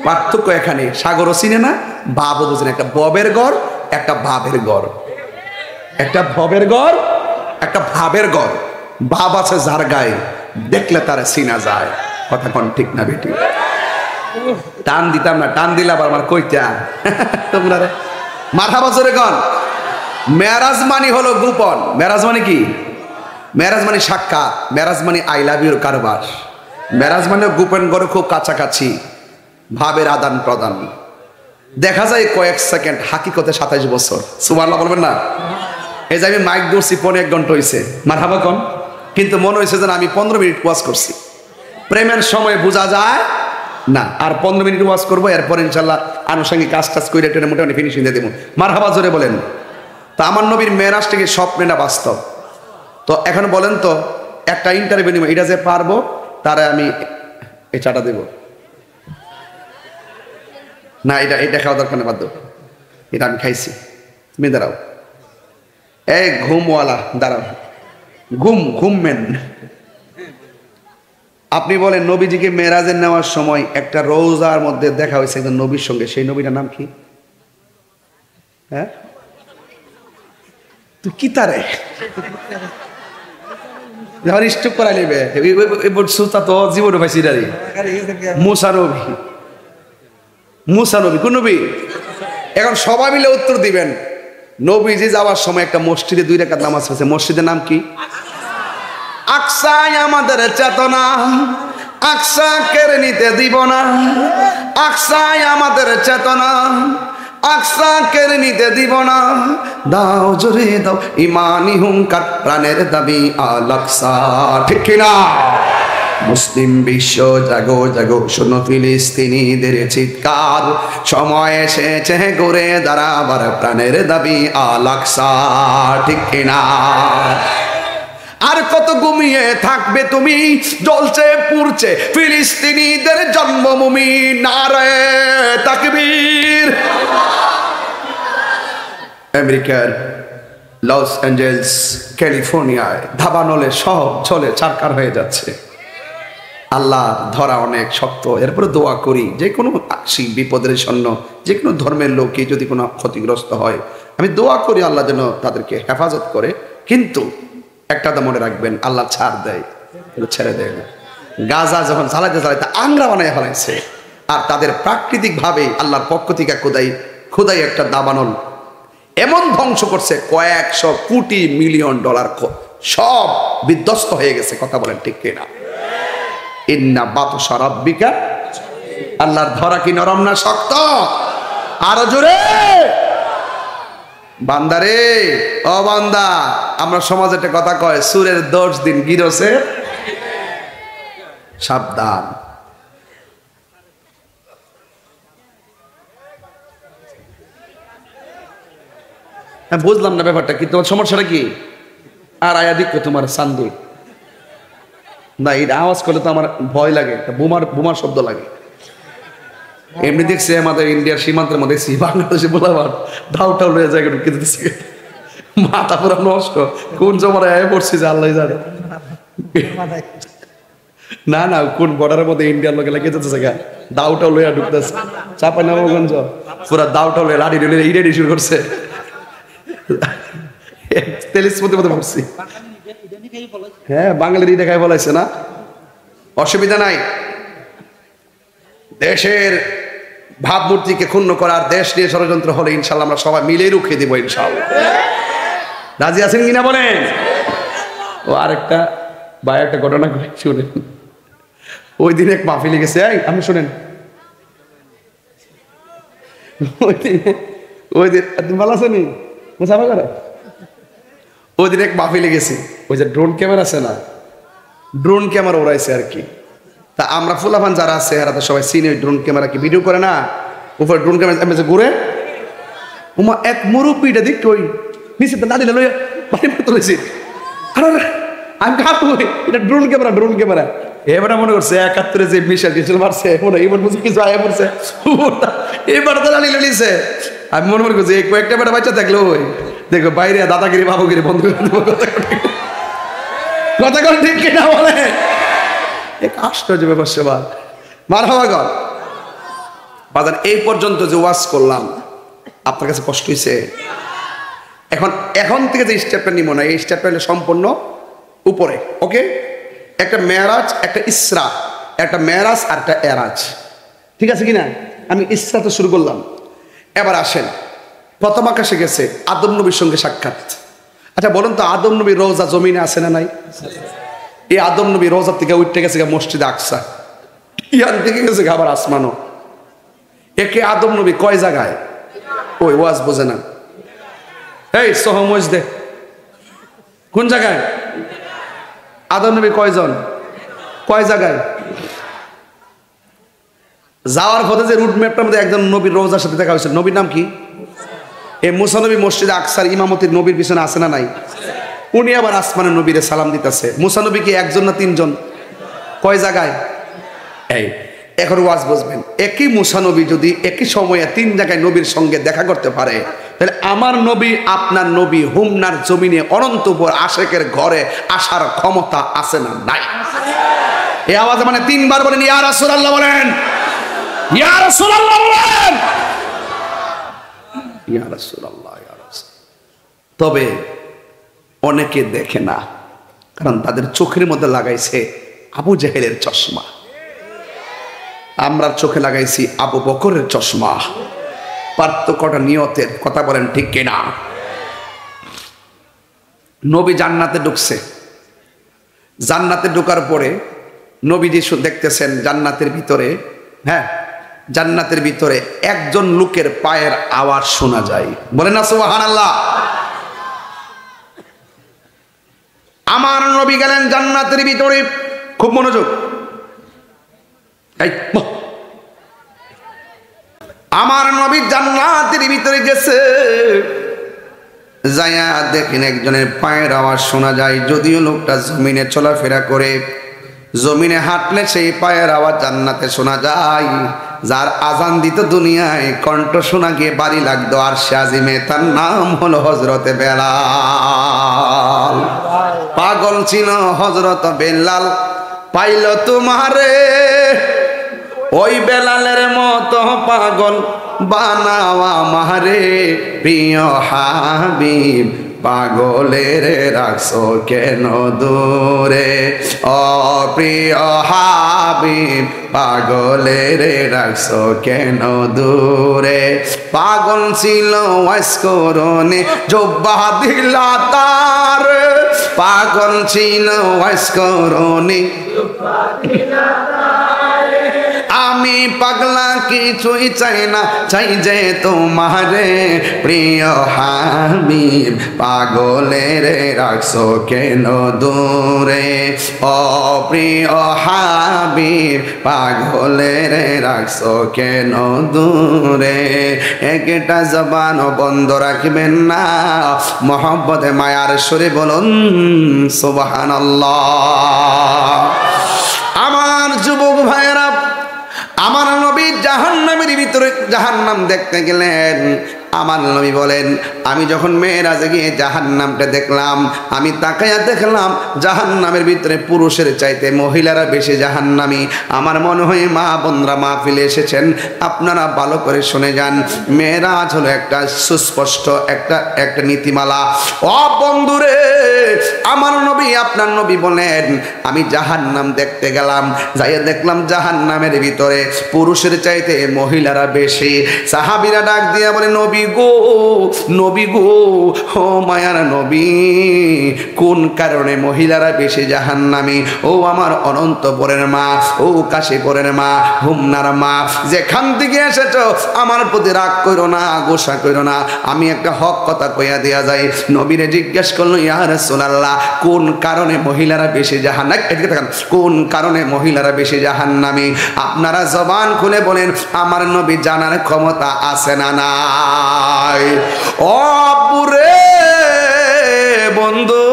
পার্থক্য এখানে, সাগরও চিনে না, বাবও বুঝে না। একটা ববের ঘর, একটা ভাবের ঘর। একটা ভবের ঘর, একটা ভাবের ঘর। ভাব আছে যার গায়ে, দেখলে তারা চিনা যায়। কথা কোন ঠিক না বেটি? টান দিতাম না, টান দিলে আবার আমার কইতা তোমরা মারহাবা জোরে কোন। মেরাজ মানে হলো গোপন। মেরাজ মানে কি? মেরাজ মানে সাক্ষাৎ, মেরাজ মানে আই লাভ ইউর কারবার। মেরাজ মানে গোপন ঘরে খুব কাছাকাছি ভাবের আদান প্রদান। দেখা যায় কয়েক সেকেন্ড, হাকিকতে 27 বছর। সুবহানাল্লাহ বলবেন না? এই যে আমি মাইক ধরছি 1.5 ঘন্টা হয়েছে, মারহাবা কোন। কিন্তু মনে হয়েছে যেন আমি 15 মিনিট ওয়াজ করছি। প্রেমের সময় বোঝা যায় না। আর 15 মিনিট ওয়াজ করবো, এরপর ইনশাল্লাহ আনুষঙ্গিক কাজ করে টেনে মোটামুটি ফিনিশিং দিয়ে দেবো। মারহাবা জোরে বলেন। তো আমার নবীর মেরাজ থেকে স্বপ্নে না বাস্তব। তো এখন বলেন তো, একটা ইন্টারভিউ নিব, এটা যে পারবো তারা আমি এই চাটা দেব না? এটা খাওয়া দরকার নেই, বাধ্য। এটা আমি খাইছি। তুমি দাঁড়াও, এই ঘুমওয়ালা দাঁড়াও, ঘুমমেন। আপনি বলেন নবীজিকে মেরাজে নেওয়ার সময় একটা রোজার মধ্যে দেখা হয়েছে একজন নবীর সঙ্গে, সেই নবীটার নাম কি? হ্যাঁ, তুই কি তারে যখন স্টপ করাই নেবে সুতা তো জীবনে পাইছি। মুসা নবী কোন নবী? এখন সবাই মিলে উত্তর দিবেন। নবীজি যাওয়ার সময় একটা মসজিদে 2 রাকাত নামাজ পড়ছে। মসজিদের নাম কি? আকসায় আমাদের চেতনা, আকসা কেড়ে নিতে দিব না। আকসায় আমাদের চেতনা, আকসা কেড়ে নিতে দিব না। দাও জোরে দাও ইমানি হুঙ্কার, প্রাণের দাবি আল আকসা। ঠিক কিনা? মুসলিম বিশ্ব জাগো জাগো, শোনো ফিলিস্তিনিদের চিৎকার, সময় এসেছে ঘুরে দাঁড়াবার, প্রাণের দাবি আল আকসা, ঠিক কিনা? আর কত ঘুমিয়ে থাকবে তুমি, জ্বলছে পুড়ছে ফিলিস্তিনিদের জন্মভূমি, নারে তাকবীর। আমেরিকার লস অ্যাঞ্জেলস, ক্যালিফোর্নিয়ায় দাবানলে সব চলে ছারখার হয়ে যাচ্ছে। আল্লাহ ধরা অনেক শক্ত, এরপরে দোয়া করি যে কোনো বিপদের জন্য, যে কোনো ধর্মের লোকে যদি কোনো ক্ষতিগ্রস্ত হয়, আমি দোয়া করি আল্লাহ যেন তাদেরকে হেফাজত করে। কিন্তু একটা তো মনে রাখবেন, আল্লাহ ছাড় দেয়, ছেড়ে দেয় না। গাজা যখন জ্বালাইতে জ্বালাইতে আংরা বানায় ফেলাইছে, আর তাদের প্রাকৃতিক ভাবে আল্লাহর পক্ষ থেকে খোদাই একটা দাবানল এমন ধ্বংস করছে, কয়েকশো কোটি মিলিয়ন ডলার সব বিধ্বস্ত হয়ে গেছে। কথা বলেন ঠিক কিনা? ইন্না বাতশা রাব্বিকা, আল্লাহর ধরা কি নরম না শক্ত? আরো জোরে বান্দারে, ও বান্দা, আমরা সমাজে একটা কথা কয়, সুরের 10 দিন গিরসে সাবধান। বুঝলাম না ব্যাপারটা কি, তোমার সমস্যাটা কি? আর আয়া দিক তোমার সান্দু না, এটা আওয়াজ করলে তো আমার ভয় লাগে, বোমার শব্দ লাগে। এমনি দেখছি আমাদের ইন্ডিয়ার সীমান্তের মধ্যে দেখছি বাংলাদেশে বলাবার দাউটাও লয়ে যায়, মাথা পুরো নষ্ট, কোন জমারে আয় পড়ছি যে আল্লাহ জানে। না না, কোন বর্ডারের মধ্যে ইন্ডিয়ার লোকে লেগে যেতেছে, দাউটাও লইয়া ঢুকতেছে, চাপাই নবগঞ্জ পুরা দাউটাও লইয়া লাড়ি ডুলে ইডে শুরু করছে। তেলিসমতি মধ্যে পড়ছি, হ্যাঁ বাঙালির ঈদে খাই বলাইছে না, অসুবিধা নাই। দেশের ভাবমূর্তিকে ক্ষুণ্ণ করার, দেশ নিয়ে ষড়যন্ত্র হলে ইনশাল্লাহ আমরা সবাই মিলে রুখে দিব ইনশাল্লাহ। রাজি আছেন কিনা বলেন? ও আরেকটা ভাই একটা ঘটনা শুনেন। ওই দিন এক মাহফিলে গেছে, আপনি শুনেন, ওই দিন তুমি ভালো আছেন? ওই দিন এক মাহফিলে গেছি, ওই যে ড্রোন ক্যামেরা আছে না, ড্রোন ক্যামেরা ওড়াইছে আর কি। তা আমরা ফুলাফান যারা আছে এরা তো সবাই চিনি, ওই ড্রোন ক্যামেরা কি ভিডিও করে না, উপরে ড্রোন ক্যামেরা ঘুরে, উমা এক মুরব্বীটা দেখতে ওই নিচে দাঁড়িয়ে লইয়া বাড়ি তুলেছি। আমি কাপড়, এটা ড্রোন ক্যামেরা। এবারে মনে করছে 71-এ যে মিশাল টিশাল মারছে, এবার বুঝি কিছু আয়া পড়ছে, এবার তো দাঁড়িয়ে লিছে। আমি মনে করছি এই কয়েকটা বেটা বাচ্চা থাকলো ওই দেখো বাইরে দাদাগিরি বাবুগিরি বন্ধ করে দেবো। কথা কল ঠিক কিনা বলে? এক আশ্চর্য ব্যাপার সেবা মারহাবা কর বাজার। এই পর্যন্ত যে ওয়াজ করলাম আপনার কাছে কষ্ট হয়েছে? এখন থেকে যে স্টেপটা নিব না, এই স্টেপটা হলে সম্পূর্ণ উপরে। ওকে, একটা মেরাজ, একটা ইসরা, একটা মেরাজ আর একটা এরাজ, ঠিক আছে কিনা? আমি ইসরা তো শুরু করলাম। এবার আসেন, প্রথম আকাশে গেছে, আদম নবীর সঙ্গে সাক্ষাৎ। আচ্ছা বলুন তো, আদম নবীর রোজা জমিনে আছে না নাই? এই আদম নবী রোজা থেকে উঠতে গেছে মসজিদে আকসা, ইয়ান থেকে গেছে আবার আসমানো। একে আদম নবী কয় জায়গায়? ওই ওয়াজ বোঝে না, এই সহমজ দে কোন জায়গায়? আদম নবী কয়জন, কয় জায়গায়? যাওয়ার পথে যে রুট ম্যাপটার মধ্যে একজন নবীর রোজার সাথে দেখা হয়েছিল, নবীর নাম কি? এই মুসা নবী মসজিদে আকসার ইমামতির নবীর পিছনে আছে না নাই? উনি আবার আসমানের নবীরে সালাম দিতেছে। মুসা নবী কি একজন না তিনজন? কয় জায়গায়? এই এখন ওয়াজ বুঝবেন, একই মুসা নবী যদি একই সময়ে 3 জায়গায় নবীর সঙ্গে দেখা করতে পারে, তাহলে আমার নবী আপনার নবী হুমনার জমিনে অনন্তপুর আশেকের ঘরে আসার ক্ষমতা আছে না নাই? এই আওয়াজ মানে 3 বার বলেন ইয়া রাসূলুল্লাহ, বলেন ইয়া রাসূলুল্লাহ, বলেন ইয়া রাসূলুল্লাহ, ইয়া রাসূল। তবে অনেকে দেখে না, কারণ তাদের চোখের মধ্যে লাগাইছে আবু জেহেলের চশমা, আমরা চোখে লাগাইছি আবু বকরের চশমা। পার্থক্যটা নিয়তের। কথা বলেন ঠিক কিনা? নবী জান্নাতে ঢুকছে, জান্নাতে ঢোকার পরে নবীজি দেখতেছেন জান্নাতের ভিতরে, হ্যাঁ জান্নাতের ভিতরে একজন লোকের পায়ের আওয়াজ শোনা যায়। বলেন না সুবহানাল্লাহ। আমার নবী গেলেন জান্নাতের ভিতরে, খুব মনোযোগ। আমার নবী জান্নাতের ভিতরে গেছে, যায়া দেখেন একজনের পায়ের আওয়াজ শোনা যায়। যদিও লোকটা জমিনে চলাফেরা করে, জমিনে হাঁটলে সেই পায়ের আওয়াজ জান্নাতে শোনা যায়। যার আজান দিত দুনিয়ায় কণ্ঠ শোনা গিয়ে বাড়ি লাগতো আর শাজিমে, তার নাম হলো হযরতে বেলাল। পাগল ছিল হযরত বেলাল, পাইল তোমারে ওই বেলালের মতো পাগল বানাওয়া মারে প্রিয় হাবিব, পাগলের রাখছো কেন দূরে ও প্রিয় হাবিব, পাগলের রাখছো কেন দূরে। পাগল ছিল ওয়াসকরণে জব্বা দিলা তার, পাগল ছিল ওয়াসকরণে জব্বা দিলা তার। আমি পাগলা কিছুই চাই না, চাই যে তোমারে প্রিয় হাবিব, পাগলের রাখছো কেন দূরে ও প্রিয় হাবিব, পাগলের রাখছো কেন দূরে। একটা জবান বন্ধ রাখবেন না, মহব্বতে মায়ার সুরে বলুন সুবহানাল্লাহ। আমার যুবক ভাইয়েরা, আমার নবী জাহান্নামের ভিতরে জাহান্নাম দেখতে গেলেন। আমার নবী বলেন, আমি যখন মেরাজে গিয়ে জাহান্নামটা দেখলাম, আমি তাকায়া দেখলাম জাহান্নামের ভিতরে পুরুষের চাইতে মহিলারা বেশি জাহান্নামী। আমার মনে হয় মা বোনরা মাহফিলে এসেছেন, আপনারা ভালো করে শুনে যান। মেরাজ হলো একটা সুস্পষ্ট একটা নীতিমালা। ও বন্ধুরে, আমার নবী আপনার নবী বলেন, আমি জাহান্নাম দেখতে গেলাম, যাইয়া দেখলাম জাহান্নামের ভিতরে পুরুষের চাইতে মহিলারা বেশি। সাহাবীরা ডাক দিয়া বলে, নবী গো, নবী গো, ও মায়ার নবী, কোন কারণে মহিলারা বেশি জাহান্নামী? ও আমার অনন্তপুরের মা, ও কাশীপুরের মা, হুমনার মা, যেখান থেকে এসেছো আমার প্রতি রাগ করো না, গোসা করো না, আমি একটা হক কথা কইয়া দেয়া যায়। নবীরে জিজ্ঞেস করলো, ইয়া রাসূলুল্লাহ, কোন কারণে মহিলারা বেশি জাহান্নামী? এদিকে তাকান, কোন কারণে মহিলারা বেশি জাহান্নামী? আপনারা জবান খুলে বলেন, আমার নবী জানার ক্ষমতা আছে না নাই? ও পুরে বন্ধু,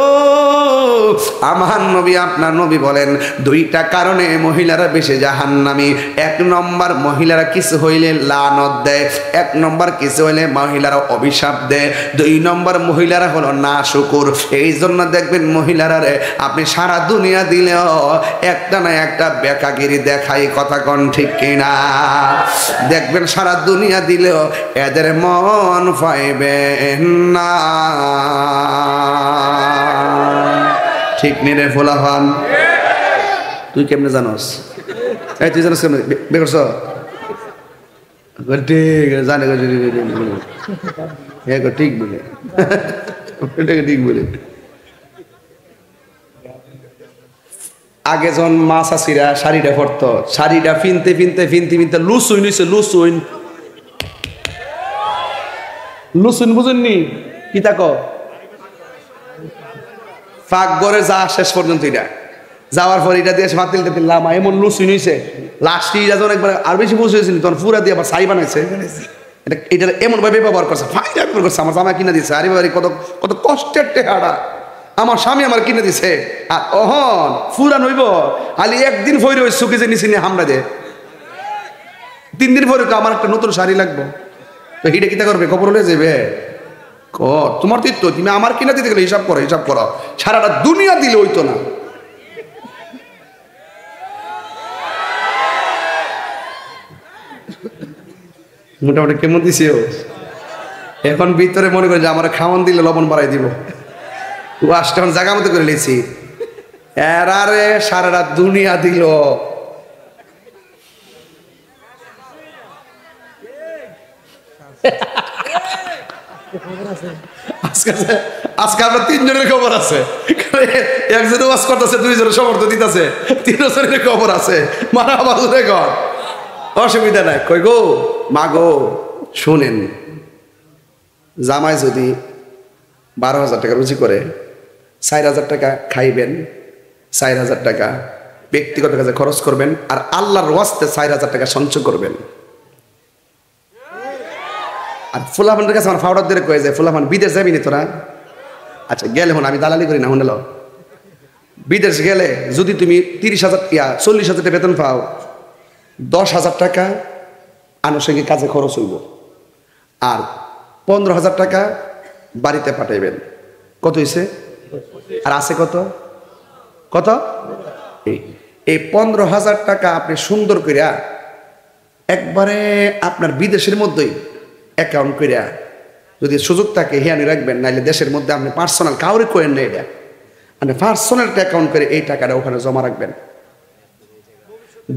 আমার নবী আপনার নবী বলেন, দুইটা কারণে মহিলারা বেশি জাহান্নামী। এক নম্বর, মহিলারা কিছু হইলে লানত দেয়। এক নম্বর, কিছু হইলে মহিলারা অভিশাপ দেয়। দুই নম্বর, মহিলারা হলো না শুকুর। এই জন্য দেখবেন মহিলারা রে আপনি সারা দুনিয়া দিলেও একটা না একটা বেকাগিরি দেখাই, কথা কোন ঠিক কিনা? দেখবেন সারা দুনিয়া দিলেও এদের মন পাইবেন না, ঠিক নেই ফোলা হন। তুই কেমনে জানোস? এই তুই জানোস কেমনে বেকরছ? ঠিক জানে, ঠিক বলে, ঠিক বলে। আগে যখন মা চাষিরা শাড়িটা পরতো, শাড়িটা ফিনতে ফিনতে ফিনতে ফিনতে লুসুইন হইছে, লুসুইন। লুসুইন বুঝেননি কি তাকো? ফাঁক ঘরে যা শেষ পর্যন্ত এটা যাওয়ার পর এটা দিয়ে মাতিল টাতিল লামা এমন লুসুইন হইছে। লাস্টে যখন একবার আর বেশি বুঝ হয়েছিল তখন পুরা দিয়ে আবার ছাই বানাইছে। এটা এমন ভাবে ব্যবহার করছে, ফাইন ব্যবহার করছে। আমার জামা কিনে দিচ্ছে, আরে বাড়ি কত কত কষ্টের টেহারা আমার স্বামী আমার কিনে দিছে। আর অহন ফুরা নইব খালি একদিন ফইরে ওই সুখে যে নিচে নিয়ে হামড়া দে, 3 দিন পরে আমার একটা নতুন শাড়ি লাগবো। তো হিটা কিতা করবে? খবর হলে যাবে তোমার তীর্থ, তুমি আমার কিনা দিতে গেলে হিসাব করো, হিসাব করো। সারাটা দুনিয়া দিলে হইতো না। মোটামুটি কেমন দিছে এখন ভিতরে মনে করে যে আমার খাওয়ান দিলে লবণ বাড়াই দিব। ওয়াশটা জায়গা মতো করে লিছি, এরারে সারাটা দুনিয়া দিল। আজকে আমরা 3 জনের খবর আছে, একজনে ওয়াজ করতেছে, 2 জনের সমর্থন দিতেছে, 3 জনের খবর আছে। মারা বাজু দেখো, অসুবিধা নাই। কই গো মা গো, শুনেন, জামাই যদি 12,000 টাকা রুজি করে, 4,000 টাকা খাইবেন, 4,000 টাকা ব্যক্তিগত কাজে খরচ করবেন, আর আল্লাহর ওয়াস্তে 4,000 টাকা সঞ্চয় করবেন। আর ফুলাফানের কাছে আমার ফাউডার দিয়ে কয়ে যায়, ফুলাফান বিদেশ যাবি নি তোরা? আচ্ছা গেলে হন, আমি দালালি করি না, হন বিদেশ গেলে যদি তুমি 30,000 40,000 টাকা বেতন পাও, 10,000 টাকা আনুষঙ্গিক কাজে খরচ হইব, আর 15,000 টাকা বাড়িতে পাঠাইবেন। কত হয়েছে? আর আছে কত কত? এই 15,000 টাকা আপনি সুন্দর করিয়া একবারে আপনার বিদেশের মধ্যেই অ্যাকাউন্ট করিয়া যদি সুযোগ থাকে হিয়ানি রাখবেন, নাইলে দেশের মধ্যে আপনি পার্সোনাল কাউরে করেন না, এটা মানে পার্সোনাল অ্যাকাউন্ট করে এই টাকাটা ওখানে জমা রাখবেন।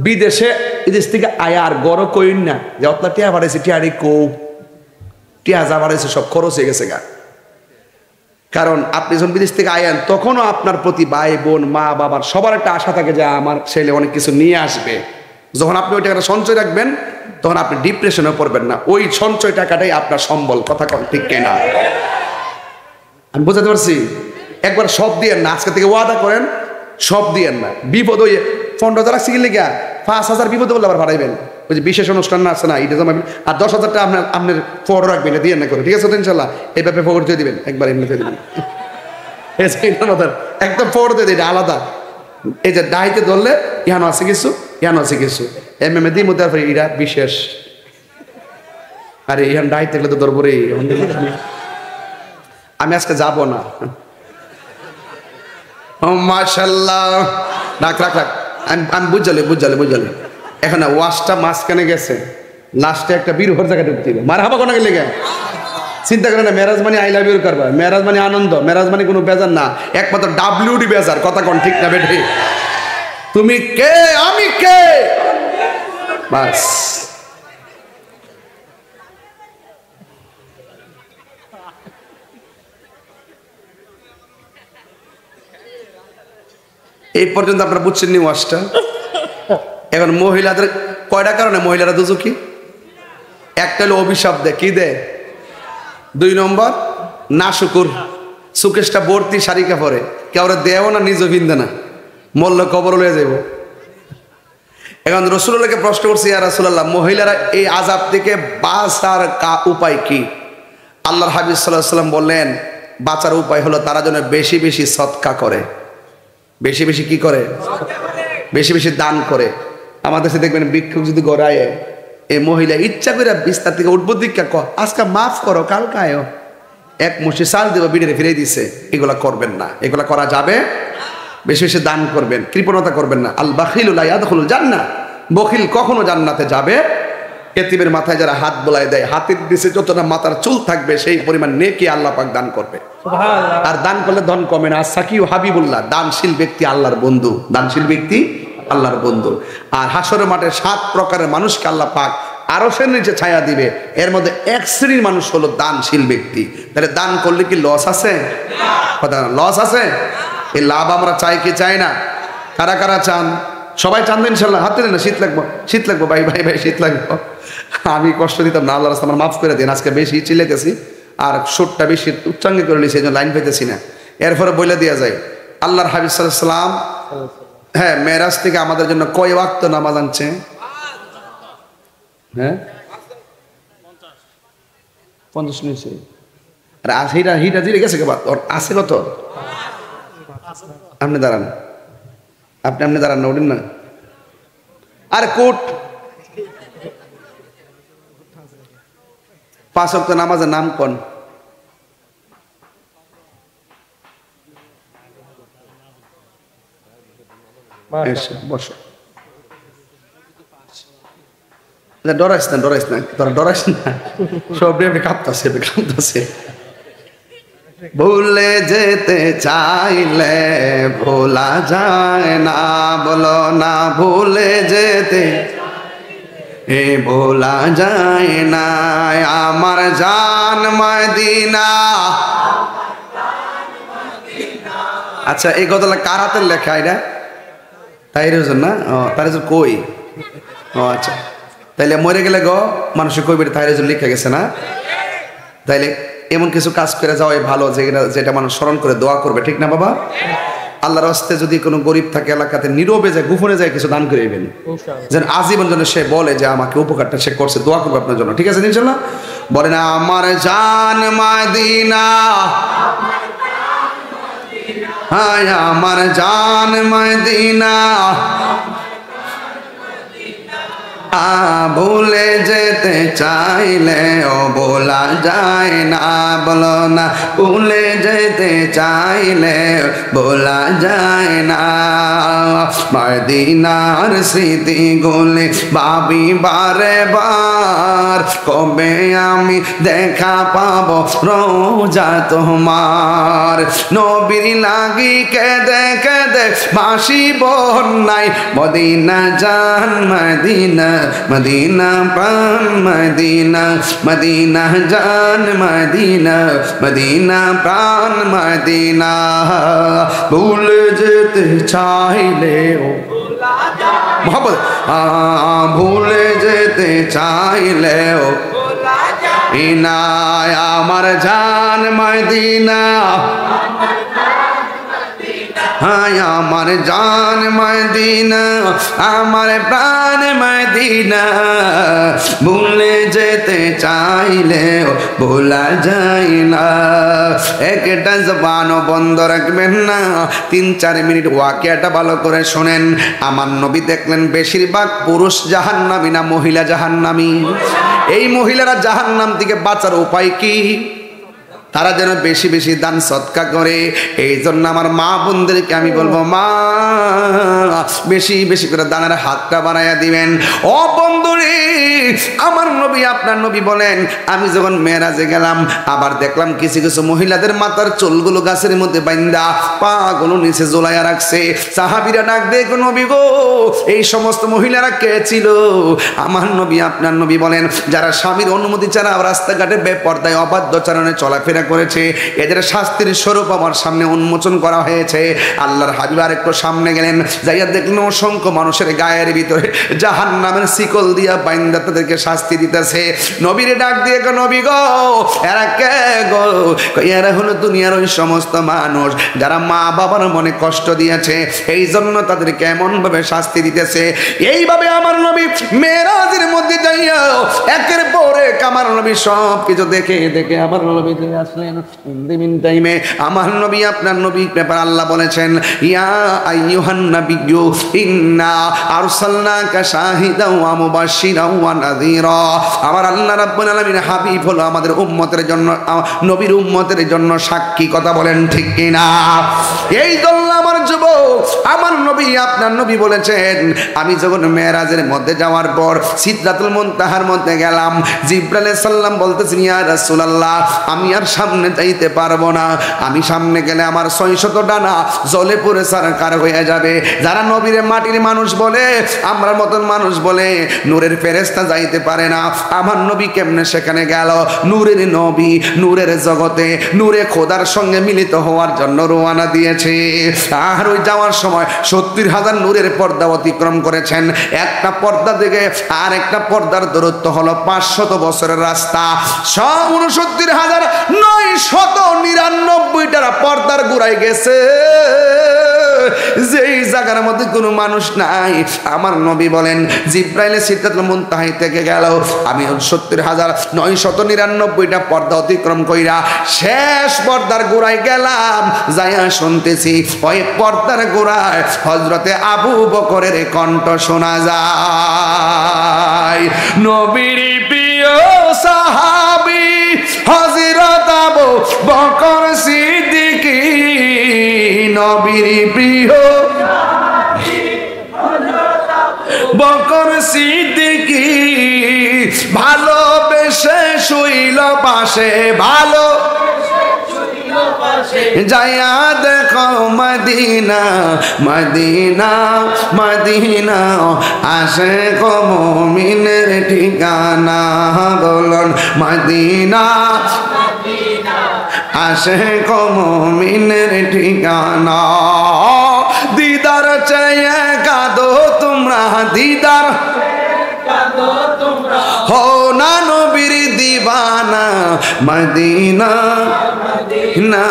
বিদেশ থেকে আয়ার গড় কইন না যে অতলা টিয়া বাড়াইছে, টিয়ারি কৌ টিয়া যা বাড়াইছে সব খরচ হয়ে গেছে গা। কারণ আপনি যখন বিদেশ থেকে আয়েন তখনও আপনার প্রতি ভাই বোন মা বাবার সবার একটা আশা থাকে যে আমার ছেলে অনেক কিছু নিয়ে আসবে। যখন আপনি ওই টাকাটা সঞ্চয় রাখবেন তখন আপনি ডিপ্রেশনে পড়বেন না, ওই সঞ্চয় টাকাটাই আপনার সম্বল। কথা কন ঠিক কিনা? আমি বুঝাতে পারছি? একবার সব দিয়েন না, আজকে থেকে ওয়াদা করেন সব দিয়েন না। বিপদ ওই 15,000 রাখছি গেলে গিয়া 5,000 বিপদ বলে আবার বাড়াইবেন। ওই যে বিশেষ অনুষ্ঠান না আছে না, এটা জমাবেন, আর 10,000 টাকা আপনার ফোর রাখবেন, দিয়ে না করে, ঠিক আছে তো ইনশাল্লাহ? এই ব্যাপারে ফোর দিয়ে দিবেন, একবার এমনি দিয়ে দিবেন, একদম ফোর দিয়ে দিন আলাদা। এই যে ডাইতে ধরলে ইহানো আছে কিছু, ইহানো আছে কিছু, এমএমএ দিয়ে মধ্যে এরা বিশেষ। আরে ইহান ডাইতে গেলে তো ধরবো রে, আমি আজকে যাব না। মাশাআল্লাহ, রাখ রাখ রাখ, আমি বুঝালে এখন ওয়াশটা মাঝখানে গেছে, লাস্টে একটা বিরহর জায়গায় ঢুকতে হবে। মার হাবা কোনো গেলে গে চিন্তা করে না, মেরাজ মানে আই লাভ ইউ করবা, মেরাজ মানে আনন্দ, মেরাজ মানে কোনো বেজার না, একমাত্র WD বেজার। কথা কোন ঠিক না বেঠে? তুমি কে আমি কে, বাস। এই পর্যন্ত আপনারা বুঝছেন নি ওয়াজটা? এখন মহিলাদের কয়টা কারণে মহিলারা দুজকি? একটা হলো অভিশাপ দেয়, কি দেয়? 2 নম্বর না শুকুর, সুকেশটা ভর্তি শাড়ি কাপড়ে, কেউ দেও না, নিজ বিন্দে না, মল্ল কবর লয়ে যাব। এখন রাসূলুল্লাহকে প্রশ্ন করছি, ইয়া রাসূলুল্লাহ, মহিলারা এই আযাব থেকে বাঁচার উপায় কি? আল্লাহর হাবিব সাল্লাল্লাহু আলাইহি ওয়াসাল্লাম বললেন, বাঁচার উপায় হলো তারা যেন বেশি বেশি সদকা করে। বেশি বেশি কি করে? বেশি বেশি দান করে। আমাদের সাথে দেখবেন ভিক্ষুক যদি গড়ায়, এই মহিলা ইচ্ছা করে বিস্তার থেকে উঠবো দীক্ষা আজকে মাফ করো, কালকে আয়ো, এক মুঠি চাল দেবো, বিড়ে ফিরে দিছে। এগুলা করবেন না, এগুলা করা যাবে। বেশি বেশি দান করবেন, কৃপণতা করবেন না। আল বাখিলু লা ইয়াদখুলুল জান্নাহ, বখিল কখনো জান্নাতে যাবে। এতিমের মাথায় যারা হাত বোলায় দেয়, হাতের নিচে যতটা মাথার চুল থাকবে সেই পরিমাণ নেকি আল্লাহ পাক দান করবে। আর দান করলে ধন কমে না। সাকিউ হাবিবুল্লাহ, দানশীল ব্যক্তি আল্লাহর বন্ধু, দানশীল ব্যক্তি আল্লাহর বন্ধু। আর হাসরের মাঠে 7 প্রকারের মানুষকে আল্লাহ পাক আরশের নিচে ছায়া দিবে, এর মধ্যে এক শ্রেণীর মানুষ হলো দানশীল ব্যক্তি। তাহলে দান করলে কি লস আছে? কথা লস আছে? এই লাভ আমরা চাই কি চাই না? কারা কারা চান? সবাই চান তো ইনশাল্লাহ? হাতে না, শীত লাগবো ভাই ভাই ভাই, শীত লাগবো। আমি কষ্ট দিতাম না, আল্লাহ রাস্তা আমার মাফ করে দিন। আজকে বেশি চিল্লাইতেছি আর সুরটা বেশি উচ্চাঙ্গে করে নিয়েছি, এই জন্য লাইন পেতেছি না। এরপরে বলে দেওয়া যায়, আল্লাহর হাবিব সাল্লাল্লাহু আলাইহি ওয়াসাল্লাম হ্যাঁ মেরাজ থেকে আমাদের জন্য কয় ওয়াক্ত নামাজ আনছে? হ্যাঁ 50 নিয়েছে। আর হিটা দিয়ে গেছে কে? আছে কত? আপনি দাঁড়ান, আপনি দাঁড়ান না, ওঠেন না। আর কোট 5 ওয়াক্ত নামাজের নাম কোন? বসো, ডরাইস না তোরা ডরাইস না, সব কাঁপতাছে। ভুলে যেতে চাইলে ভোলা যায় না, বলো না ভুলে যেতে ভোলা যায় না, আমার জান মদিনা। আচ্ছা, এই গজলটা কার হাতের লেখা? এটা তাইর না? ও তার কই? ও আচ্ছা, তাইলে মরে গেলে গো মানুষের কই বেড়ে তাইর লিখে গেছে না? তাইলে এমন কিছু কাজ করে যাওয়াই ভালো যেটা মানুষ স্মরণ করে দোয়া করবে, ঠিক না বাবা? আল্লাহর রাস্তায় যদি কোনো গরিব থাকে এলাকাতে নীরবে যায় গোপনে যায় কিছু দান করে দিবেন, যেন আজীবন জন্য সে বলে যে আমাকে উপকারটা সে করছে, দোয়া করবে আপনার জন্য। ঠিক আছে ইনশাআল্লাহ? বলে না আমার জান মদিনা, হায় আমার জান মদিনা, ভুলে যেতে চাইলে ও বলা যায় না, বলো না ভুলে যেতে চাইলে বলা যায় না। মদিনার স্মৃতি গুলি ভাবি বারে বার, কবে আমি দেখা পাবো রোজা তোমার। নবীর লাগি কেঁদে কেঁদে বাঁশি বন্যাই, মদিনা জান মদিনা, মদিনা প্রাণ মদিনা, মদিনা জান মদিনা, মদিনা প্রাণ মদিনা। ভুলে যেতে চাইলে ও মোহাম্মদ, ভুলে যেতে চাইলে ও ইনায় আমার জান মদিনা, হায় আমার জান মদিনা, আমার প্রাণ মদিনা। ভুলে যেতে চাইলে ভোলা যায় না। একটা জবানও বন্ধ রাখবেন না, 3-4 মিনিট ওয়াকিয়াটা ভালো করে শোনেন। আমার নবী দেখলেন বেশিরভাগ পুরুষ জাহান্নামী না মহিলা জাহান্নামী? এই মহিলারা জাহান্নাম থেকে বাঁচার উপায় কি? তারা যেন বেশি বেশি দান সদকা করে। এই জন্য আমার মা বোনদেরকে আমি বলবো, মা বেশি বেশি করে দানের হাতটা বানাইয়া দিবেন। ও বন্ধুরে, আমার নবী আপনার নবী বলেন, আমি যখন মেরাজে গেলাম আবার দেখলাম কিছু কিছু মহিলাদের মাথার চুলগুলো গাছের মধ্যে বাইন্দা পা গুলো নিচে ঝোলাইয়া রাখছে। সাহাবীরা ডাক দেখ, নবী গো এই সমস্ত মহিলারা কে ছিল? আমার নবী আপনার নবী বলেন, যারা স্বামীর অনুমতি ছাড়া রাস্তাঘাটে বেপরদায় অবাধ্যচারণে চলাফেরা করেছে, এদের শাস্তির স্বরূপ আমার সামনে উন্মোচন করা হয়েছে। আল্লাহর হাবিব আরেকটু সামনে গেলেন, যাইয়া দেখলেন অসংখ্য মানুষের গায়ের ভিতরে জাহান্নামের শিকল দিয়া বাইন্দা তাদেরকে শাস্তি দিতেছে। নবীরে ডাক দিয়ে, নবী গো এরা কে গো? এরা হলো দুনিয়ার ওই সমস্ত মানুষ যারা মা বাবার মনে কষ্ট দিয়েছে, এই জন্য তাদেরকে এমন ভাবে শাস্তি দিতেছে। এইভাবে আমার নবী মেরাজের মধ্যে যাইয়া একের পর এক আমার নবী সব কিছু দেখে দেখে আমার নবী আসলেন। টাইমে আমার নবী আপনার নবী ব্যাপার আল্লাহ বলেছেন, ইয়া আইয়ুহান নাবিয়্যু ইন্না আরসালনাকা শাহিদাও ওয়া মুবাশশিরাও ওয়া নাযীরা। আমার আল্লাহ রাব্বুল আলামিন হাবিব হলো আমাদের উম্মতের জন্য, নবীর উম্মতের জন্য সাক্ষী। কথা বলেন ঠিক কিনা? এই জন্য আমার যুবক, আমার নবী আপনার নবী বলেছেন, আমি যখন মেরাজের মধ্যে যাওয়ার পর সিদরাতুল মুনতাহার মধ্যে গেলাম, জিবরাইল আলাইহিস সালাম বলতেছেন, ইয়া রাসূলুল্লাহ আমি আর সামনে যাইতে পারবো না, আমি সামনে গেলে আমার 600 ডানা জলে পুড়ে সারকার হয়ে যাবে। যারা নবীরে মাটির মানুষ বলে, আমরা মতন মানুষ বলে, নূরের ফেরেশতা যাইতে পারে না। আমার নবী কেমনে সেখানে গেল? নূরের নবী, নূরের জগতে, নূরে খোদার সঙ্গে মিলিত হওয়ার জন্য রওনা দিয়েছে। আর ওই যাওয়ার সময় 70,000 নূরের পর্দা অতিক্রম করেছেন। একটা পর্দা থেকে আর একটা পর্দার দূরত্ব হলো 500 বছরের রাস্তা। 69,999টা পর্দার গুড়ায় গেছে, যেই জায়গার মধ্যে কোনো মানুষ নাই। আমার নবী বলেন, জিব্রাইল সিদরাতুল মুনতাহা থেকে গেল, আমি 70,999টা পর্দা অতিক্রম কইরা শেষ পর্দার গোড়ায় গেলাম। যাইয়া শুনতেছি ওই পর্দার গোড়ায় হযরতে আবু বকরের কণ্ঠ শোনা যায়। নবীর প্রিয় সাহাবী হযরত আবু বকর সিদ্দিক, নবীর প্রিয় বকর সিদ্দিক, ভালোবেসে শুইল পাশে, ভালো যাইয়া দেখো মদিনা মদিনা মদিনা, আশিক মুমিনের ঠিকানা। বলুন মদিনা, আশিক মুমিনের ঠিকানা। দিদার চাইয়ে কাঁদো তোমরা, দিদার হো না নবীর দিবানা মদিনা না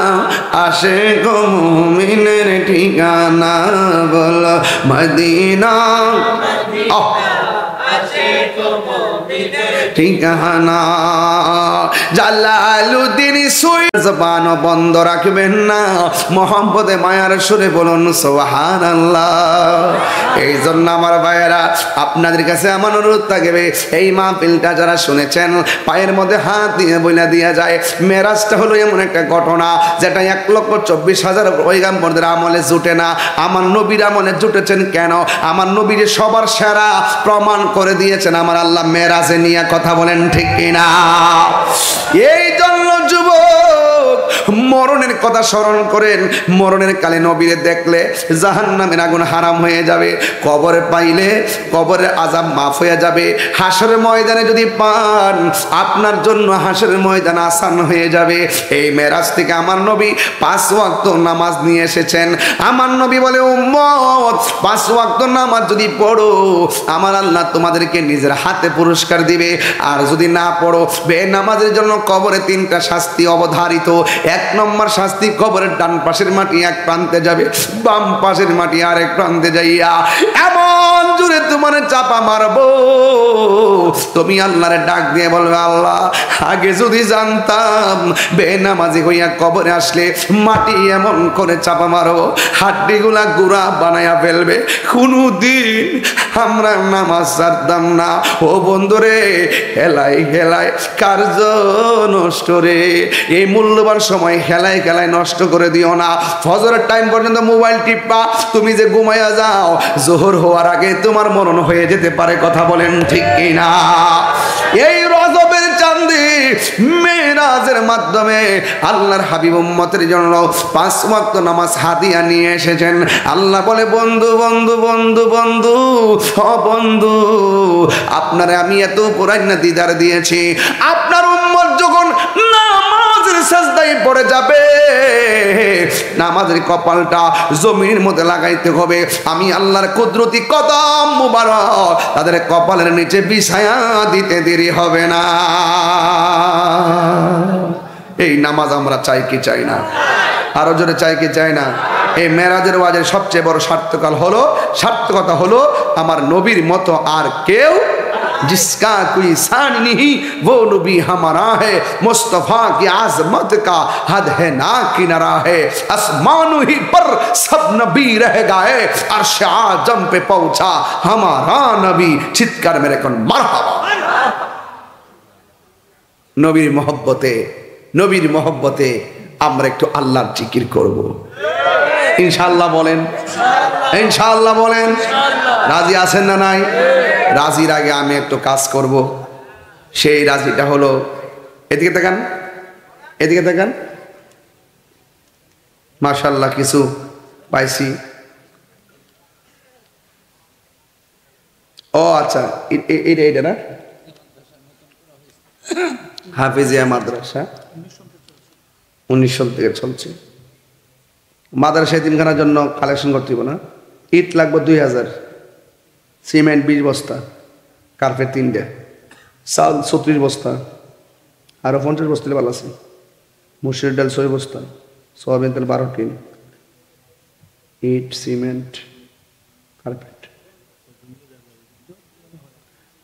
আশিক মুমিনের ঠিকানা বলো মদিনা ঠিকানা জালালুদ্দিন জবান বন্ধ রাখবেন না, মোহাম্মদে মায়ার সুরে বলুন সুবহানাল্লাহ। এই জন্য আমার ভাইয়েরা আপনাদের কাছে আমার অনুরোধ থাকবে, এই মাহফিলটা যারা শুনেছেন পায়ের মধ্যে হাত দিয়ে বইলা দিয়া যায়। মেরাজটা হলো এমন একটা ঘটনা যেটা 1,24,000 পয়গম্বরদের আমলে জুটে না, আমার নবীর আমলে জুটেছেন। কেন? আমার নবীর সবার সেরা প্রমাণ করে দিয়েছেন আমার আল্লাহ মেরাজে নিয়ে। কথা বলেন ঠিক কিনা? এই জন্য যুবক মরণের কথা স্মরণ করেন। মরণের কালে নবীরে দেখলে জাহান্নামের আগুন হারাম হয়ে যাবে, কবরে পাইলে কবরের আযাব মাফ হয়ে যাবে, হাসরের ময়দানে যদি পান আপনার জন্য হাসরের ময়দান আসান হয়ে যাবে। এই মেরাজ থেকে আমার নবী 5 ওয়াক্ত নামাজ নিয়ে এসেছেন। আমার নবী বলে, উম্মত 5 ওয়াক্ত নামাজ যদি পড়ো আমার আল্লাহ তোমাদেরকে নিজের হাতে পুরস্কার দিবে। আর যদি না পড়ো বেনামাজের জন্য কবরে 3টা শাস্তি অবধারিত। 1 নম্বর শাস্তি, কবরের ডান পাশের মাটি এক প্রান্তে যাবে, বাম পাশের মাটি আরেক প্রান্তে যাইয়া এমন জোরে তোমার চাপা মারবো তুমি আল্লাহরে ডাক দিয়ে বলবে, আল্লাহ আগে যদি জানতাম বেনামাজি হইয়া কবরে আসলে মাটি এমন করে চাপা মারবো হাড্ডিগুলা গুঁড়া বানায়া ফেলবে, কোনদিন আমরা নামাজ ছাড়তাম না। ও বন্ধুরে, হেলাই হেলাই কার্য নষ্ট রে। এই মূল্যবান সময় হেলাই খেলায় নষ্ট করে দিও না। ফজরের টাইম পর্যন্ত মোবাইল টিপা তুমি যে ঘুমাইয়া যাও, জোহর হওয়ার আগে তোমার মরণ হয়ে যেতে পারে। কথা বলেন ঠিক কিনা? এই রজবের চাঁদে মেরাজের মাধ্যমে আল্লাহর হাবিব উম্মতের জন্য 5 ওয়াক্ত নামাজ হাদিয়া নিয়ে এসেছেন। আল্লাহ বলে, বন্ধু বন্ধু বন্ধু বন্ধু ও বন্ধু, আপনারে আমি এত পুরাইনা দিদার দিয়েছি, আপনার উম্মত যখন নামাজের সাজদায় পড়ে যাবে নামাজের কপালটা জমিনের মধ্যে লাগাইতে হবে। আমি আল্লাহর কুদরতি কদম মুবারক তাদের কপালের নিচে বিছায়া দিতে দেরি হবে না। এই নামাজ আমরা চাই কি চাই না? আরো জোরে চাই কি চাই না? এই মেরাজের ওয়াজের সবচেয়ে বড় সার্থকতা হলো আমার নবীর মতো আর কেউ जिसका कोई शान नहीं वो नबी हमारा है, मुस्तफ़ा की आज़मत का हद है ना किनारा है, आसमानों ही पर सब नबी रह गए, अर्श आज़म पे पहुंचा हमारा नबी। चित्कार मेरे कौन मरहबा। নবীর মহব্বতে আমরা একটু আল্লাহর জিকির করব ইনশাআল্লাহ। বলেন ইনশাআল্লাহ, বলেন রাজি আছেন না নাই? রাজির আগে আমি একটু কাজ করব। সেই রাজিটা হলো, এদিকে তাকান, এদিকে তাকান। মাশাআল্লাহ কিছু পাইছি। ও আচ্ছা, এইটা না হাফিজিয়া মাদ্রাসা 1900 থেকে চলছে। মাদ্রাসা এতিমখানার জন্য কালেকশন করতে হবে না? ইট লাগবে 2000, সিমেন্ট 20 বস্তা, কার্পেট 3টে, চাল 36 বস্তা, আরো 50 বস্তা ভালো আছে, মুসুর ডাল 6 বস্তা, সয়াবিন তেল 12 টিন, ইট সিমেন্ট কার্পেট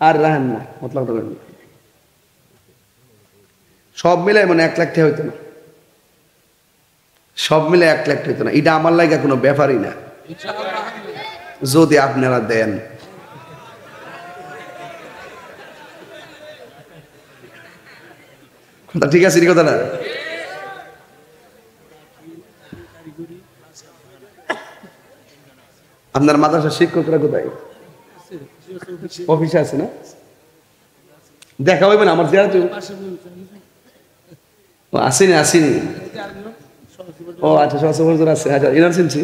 আর রাহেন না মতলব সব মিলে মানে 1 লাখ টাকা হইতো না, সব মিলে 1 লাখ টাকা হইতো না। এটা আমার লাগে কোনো ব্যাপারই না যদি আপনারা দেন। ঠিক আছে কথা না? আপনার মাদ্রাসার শিক্ষকরা কোথায়? অফিসে আছে না? দেখা হইবে না আমার জিয়ারত? আসেনি আসেনি। ও আচ্ছা, সহজ আছে। আচ্ছা, ইনার চিনছি,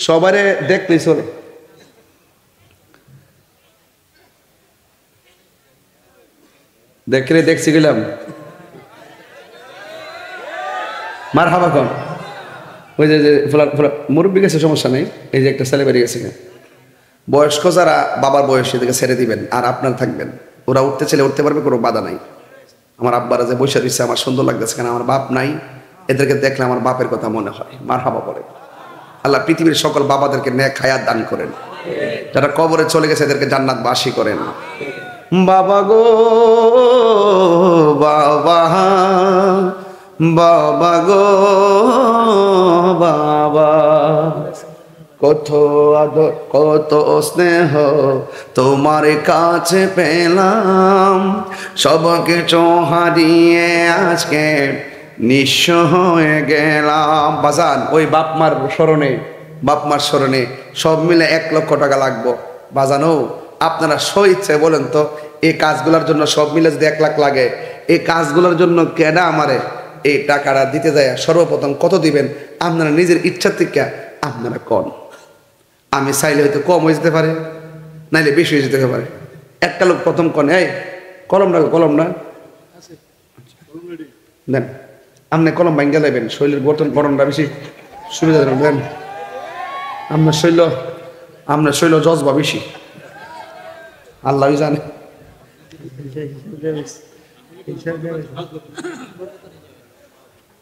সবারে দেখলেই চলে। দেখছি গেলাম মার হাবা কন। ওই যে মুরব্বী গেছে, সমস্যা নেই। এই যে একটা ছেলে বেরিয়ে গেছে, বয়স্ক যারা বাবার বয়স সেদিকে ছেড়ে দিবেন আর আপনার থাকবেন। ওরা উঠতে চাইলে উঠতে পারবে, কোনো বাধা নাই। আমার আব্বারা যে বৈশা দিচ্ছে আমার সুন্দর লাগতেছে, কেন আমার বাপ নাই, এদেরকে দেখলে আমার বাপের কথা মনে হয়। মারহাবা বলে। আল্লাহ পৃথিবীর সকল বাবাদেরকে নেক হায়াত দান করেন, যারা কবরে চলে গেছে এদেরকে জান্নাত বাসী করেন। বাবা গো বাবা, বাবা গো বাবা, কত আদর কত স্নেহ তোমার কাছে পেলাম, সব কিছু হারিয়ে আজকে নিঃস্ব হয়ে গেলাম। বাজান ওই বাপমার স্মরণে, বাপমার স্মরণে সব মিলে 1 লক্ষ টাকা লাগবো। বাজানো আপনারা সইচ্ছে বলেন তো, এই কাজগুলোর জন্য সব মিলে যদি 1 লাখ লাগে, এই কাজগুলোর জন্য কেডা আমারে এই টাকাটা দিতে যায়? সর্বপ্রথম কত দিবেন আপনারা নিজের ইচ্ছা থেকে আপনারা কন। আমি চাইলে হয়তো কম হয়ে যেতে পারে, নাইলে বেশি হয়ে যেতে পারে। একটা লোক প্রথম কন, এই কলম না, কলম না দেন, আপনি কলম ভাঙ্গা দেবেন, শৈলের গঠনটা বেশি সুবিধা দেন। আপনার শৈল জজবা বেশি, আল্লাহ জানে।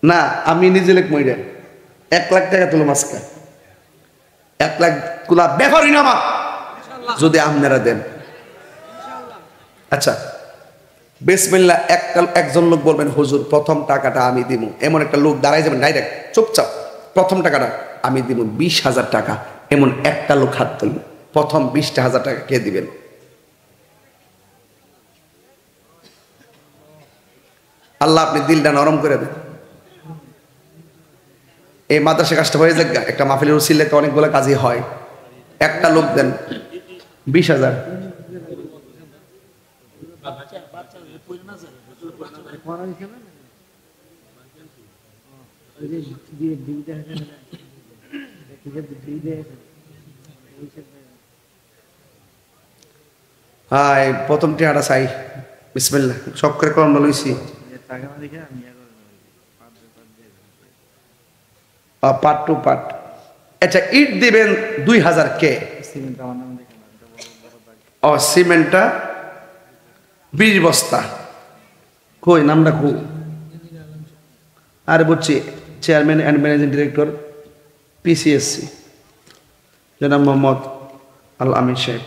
না আমি নিজে লেখ মইরা 1 লাখ টাকা তুলো মাসকা, 1 লাখ তুলা ব্যাপারই না আমার, যদি আপনারা দেন। আচ্ছা বিসমিল্লাহ, একজন লোক বলবেন হুজুর প্রথম টাকাটা আমি দিব। এমন একটা লোক দাঁড়াই যাবেন ডাইরেক্ট চুপচাপ, প্রথম টাকাটা আমি দিব 20,000 টাকা। এমন একটা লোক হাত তুলবেন, প্রথম 20,000 টাকা কে দিবেন? আল্লাহ আপনি দিলটা নরম করে দেন। এই মাদ্রাসা কাজটা হয়ে যাক, একটা মাহফিলের উসিলাতে অনেকগুলো কাজই হয়। একটা লোক দেন 20,000। হাই প্রথম টিয়াটা চাই। বিসমিল্লাহ, শখ করে কলম লইছি। Part two part. আচ্ছা ইট দিবেন 2,000 কে? ও সিমেন্টটা 20 বস্তা। কই নামটা কো? আর বুঝছি, চেয়ারম্যান অ্যান্ড ম্যানেজিং ডিরেক্টর পিসিএসসি জনাব মোহাম্মদ আল আমিন সাহেব।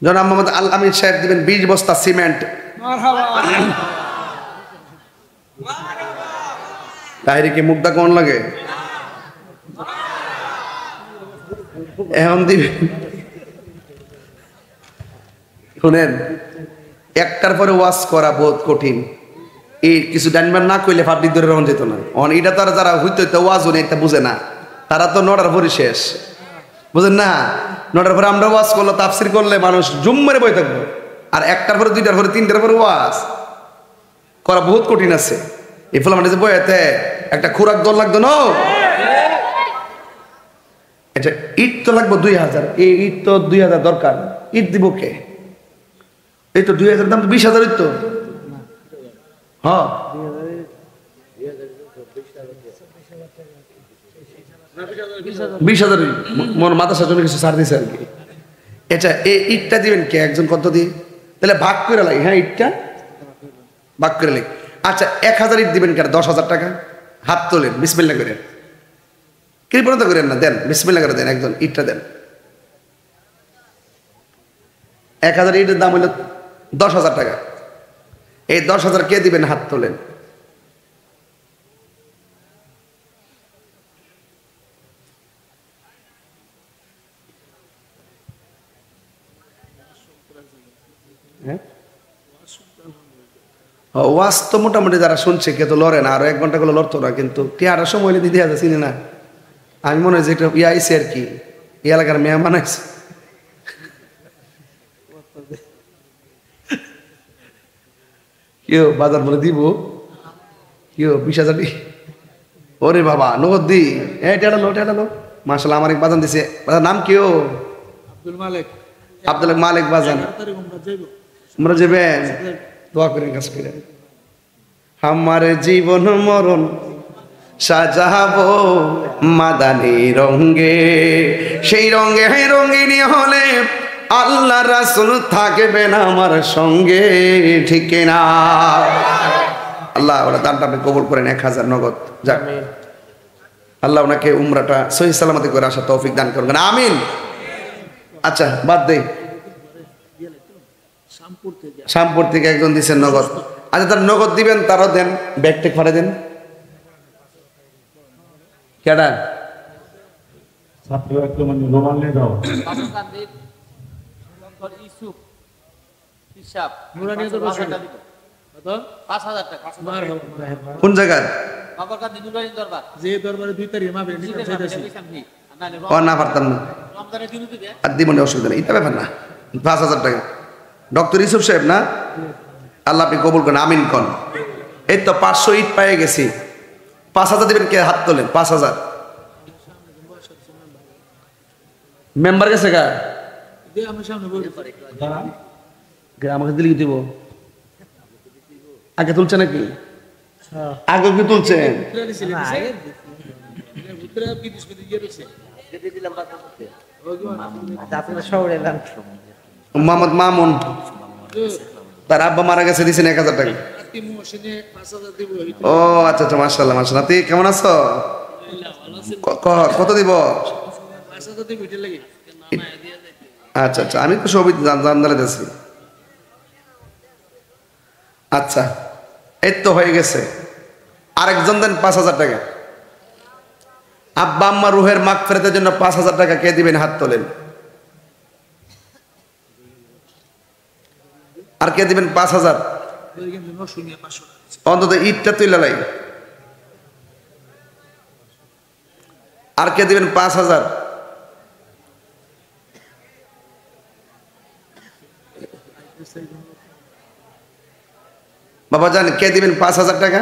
জনাব মোহাম্মদ আল আমিন সাহেব দিবেন 20 বস্তা সিমেন্ট। তাহিরি কি মুখটা কোন লাগে? এখন দিবেন, শুনেন একটার পরে ওয়াজ করা বহুত কঠিন। এই কিছু জানবার না কইলে পাবলিক ধরে রহন যেত না। এটা তারা যারা হইতে হইতে ওয়াজ হনে এটা বুঝে না, তারা তো 9টার পরে শেষ, বুঝেন না? 9টার পরে আমরা ওয়াজ করলো, তাফসির করলে মানুষ জুম মেরে বই থাকবো। আর 1টার পরে 2টার পরে 3টার পরে ওয়াজ করা বহুত কঠিন আছে। এই ফলে মানে যে বইতে একটা খুরাক দল লাগতো না। আচ্ছা ইট তো লাগবো 2,000, এই ইট তো 2,000 দরকার। ইট দিব কে? এই তো 2,000 দাম তো 20,000 তো। হ্যাঁ 20,000 মন মাদ্রাসার জন্য কিছু ছাড় দিছে আর কি। এটা এই ইটটা দিবেন কে? একজন কত দিয়ে? তাহলে ভাগ করে লাগে। হ্যাঁ ইটটা ভাগ করে লাগে। আচ্ছা 1,000 ইট দিবেন কেন? 10,000 টাকা। হাত তোলেন, বিসমিল্লাহ করেন, কৃপণতা করেন না, দেন বিসমিল্লাহ করে দেন। একজন ইটটা দেন। 1,000 ইটের দাম হলো 10,000 টাকা। এই 10,000 কে দিবেন? হাত তোলেন। ওয়াজ তো মোটামুটি যারা শুনছে কে তো লড়ে না, আরো 1 ঘন্টা গুলো লড়তো না, কিন্তু টিয়াটা সময় দিদি আছে চিনি না। আমি মনে হয় যে একটা ইয়ে আইসি আর কি, এই এলাকার মেহমান আইসে। কেউ বাজার বলে দিব, কেউ 20,000। ওরে বাবা নগদ দি। টেডালো মাশাআল্লাহ, আমার এক বাজান দিছে। বাজার নাম কেউ? আব্দুল মালিক বাজান। আমরা যাবেন, দোয়া করেন কাজ করে। আমার জীবন মরণ সাজাবো মাদানী রঙ্গে, সেই রঙ্গে রঙ্গিনী হলে আল্লাহ রাসূল থাকবেন আমার সঙ্গে, ঠিক না? আল্লাহ ওরা দানটা আপনি কবুল করেন, 1000 নগদ যাক। আল্লাহ ওনাকে উমরাটা সহিহ সালামতে করে আসা তৌফিক দান করবেন, আমিন। আচ্ছা বাদ দেই, শ্যামপুর থেকে একজন দিচ্ছেন নগদ। আচ্ছা তার নগদ দিবেন, তারও দেন, ব্যাগটা ঘরে দেন। কেডা কোন জায়গার? না পারতাম না, আর দিবনে অসুবিধা নেই, এটা ব্যাপার না। 5000 টাকা ডক্টর ইউসুফ সাহেব না? আল্লাহ আপনি কবুল করেন, আমিন কন। এই তো 500 ইট পেয়ে গেছি, 5000 দিবেন। কে হাত তোলেন? 5000 মেম্বার গেছে গা, আমাকে দিলে দিব। আগে তুলছে নাকি? আগে কি তুলছেন? মোহাম্মদ মামুন, তার আব্বা মারা গেছে, দিয়েছেন 1000 টাকা। ও আচ্ছা আচ্ছা, মাশাআল্লাহ মাশাআল্লাহ। তুই কেমন আছো? কত দিব? আচ্ছা আচ্ছা, আমি তো সবই জানদারে দিয়েছি। আচ্ছা এই তো হয়ে গেছে। আরেকজন দেন 5000 টাকা। আব্বা আম্মা রুহের মাগফিরাতের জন্য 5000 টাকা কে দিবেন? হাত তোলেন। আর কে দিবেন 5000? অন্তত ইটটা তুইলা লাই। আর কে দিবেন 5000? বাবা জান কে দিবেন 5000 টাকা?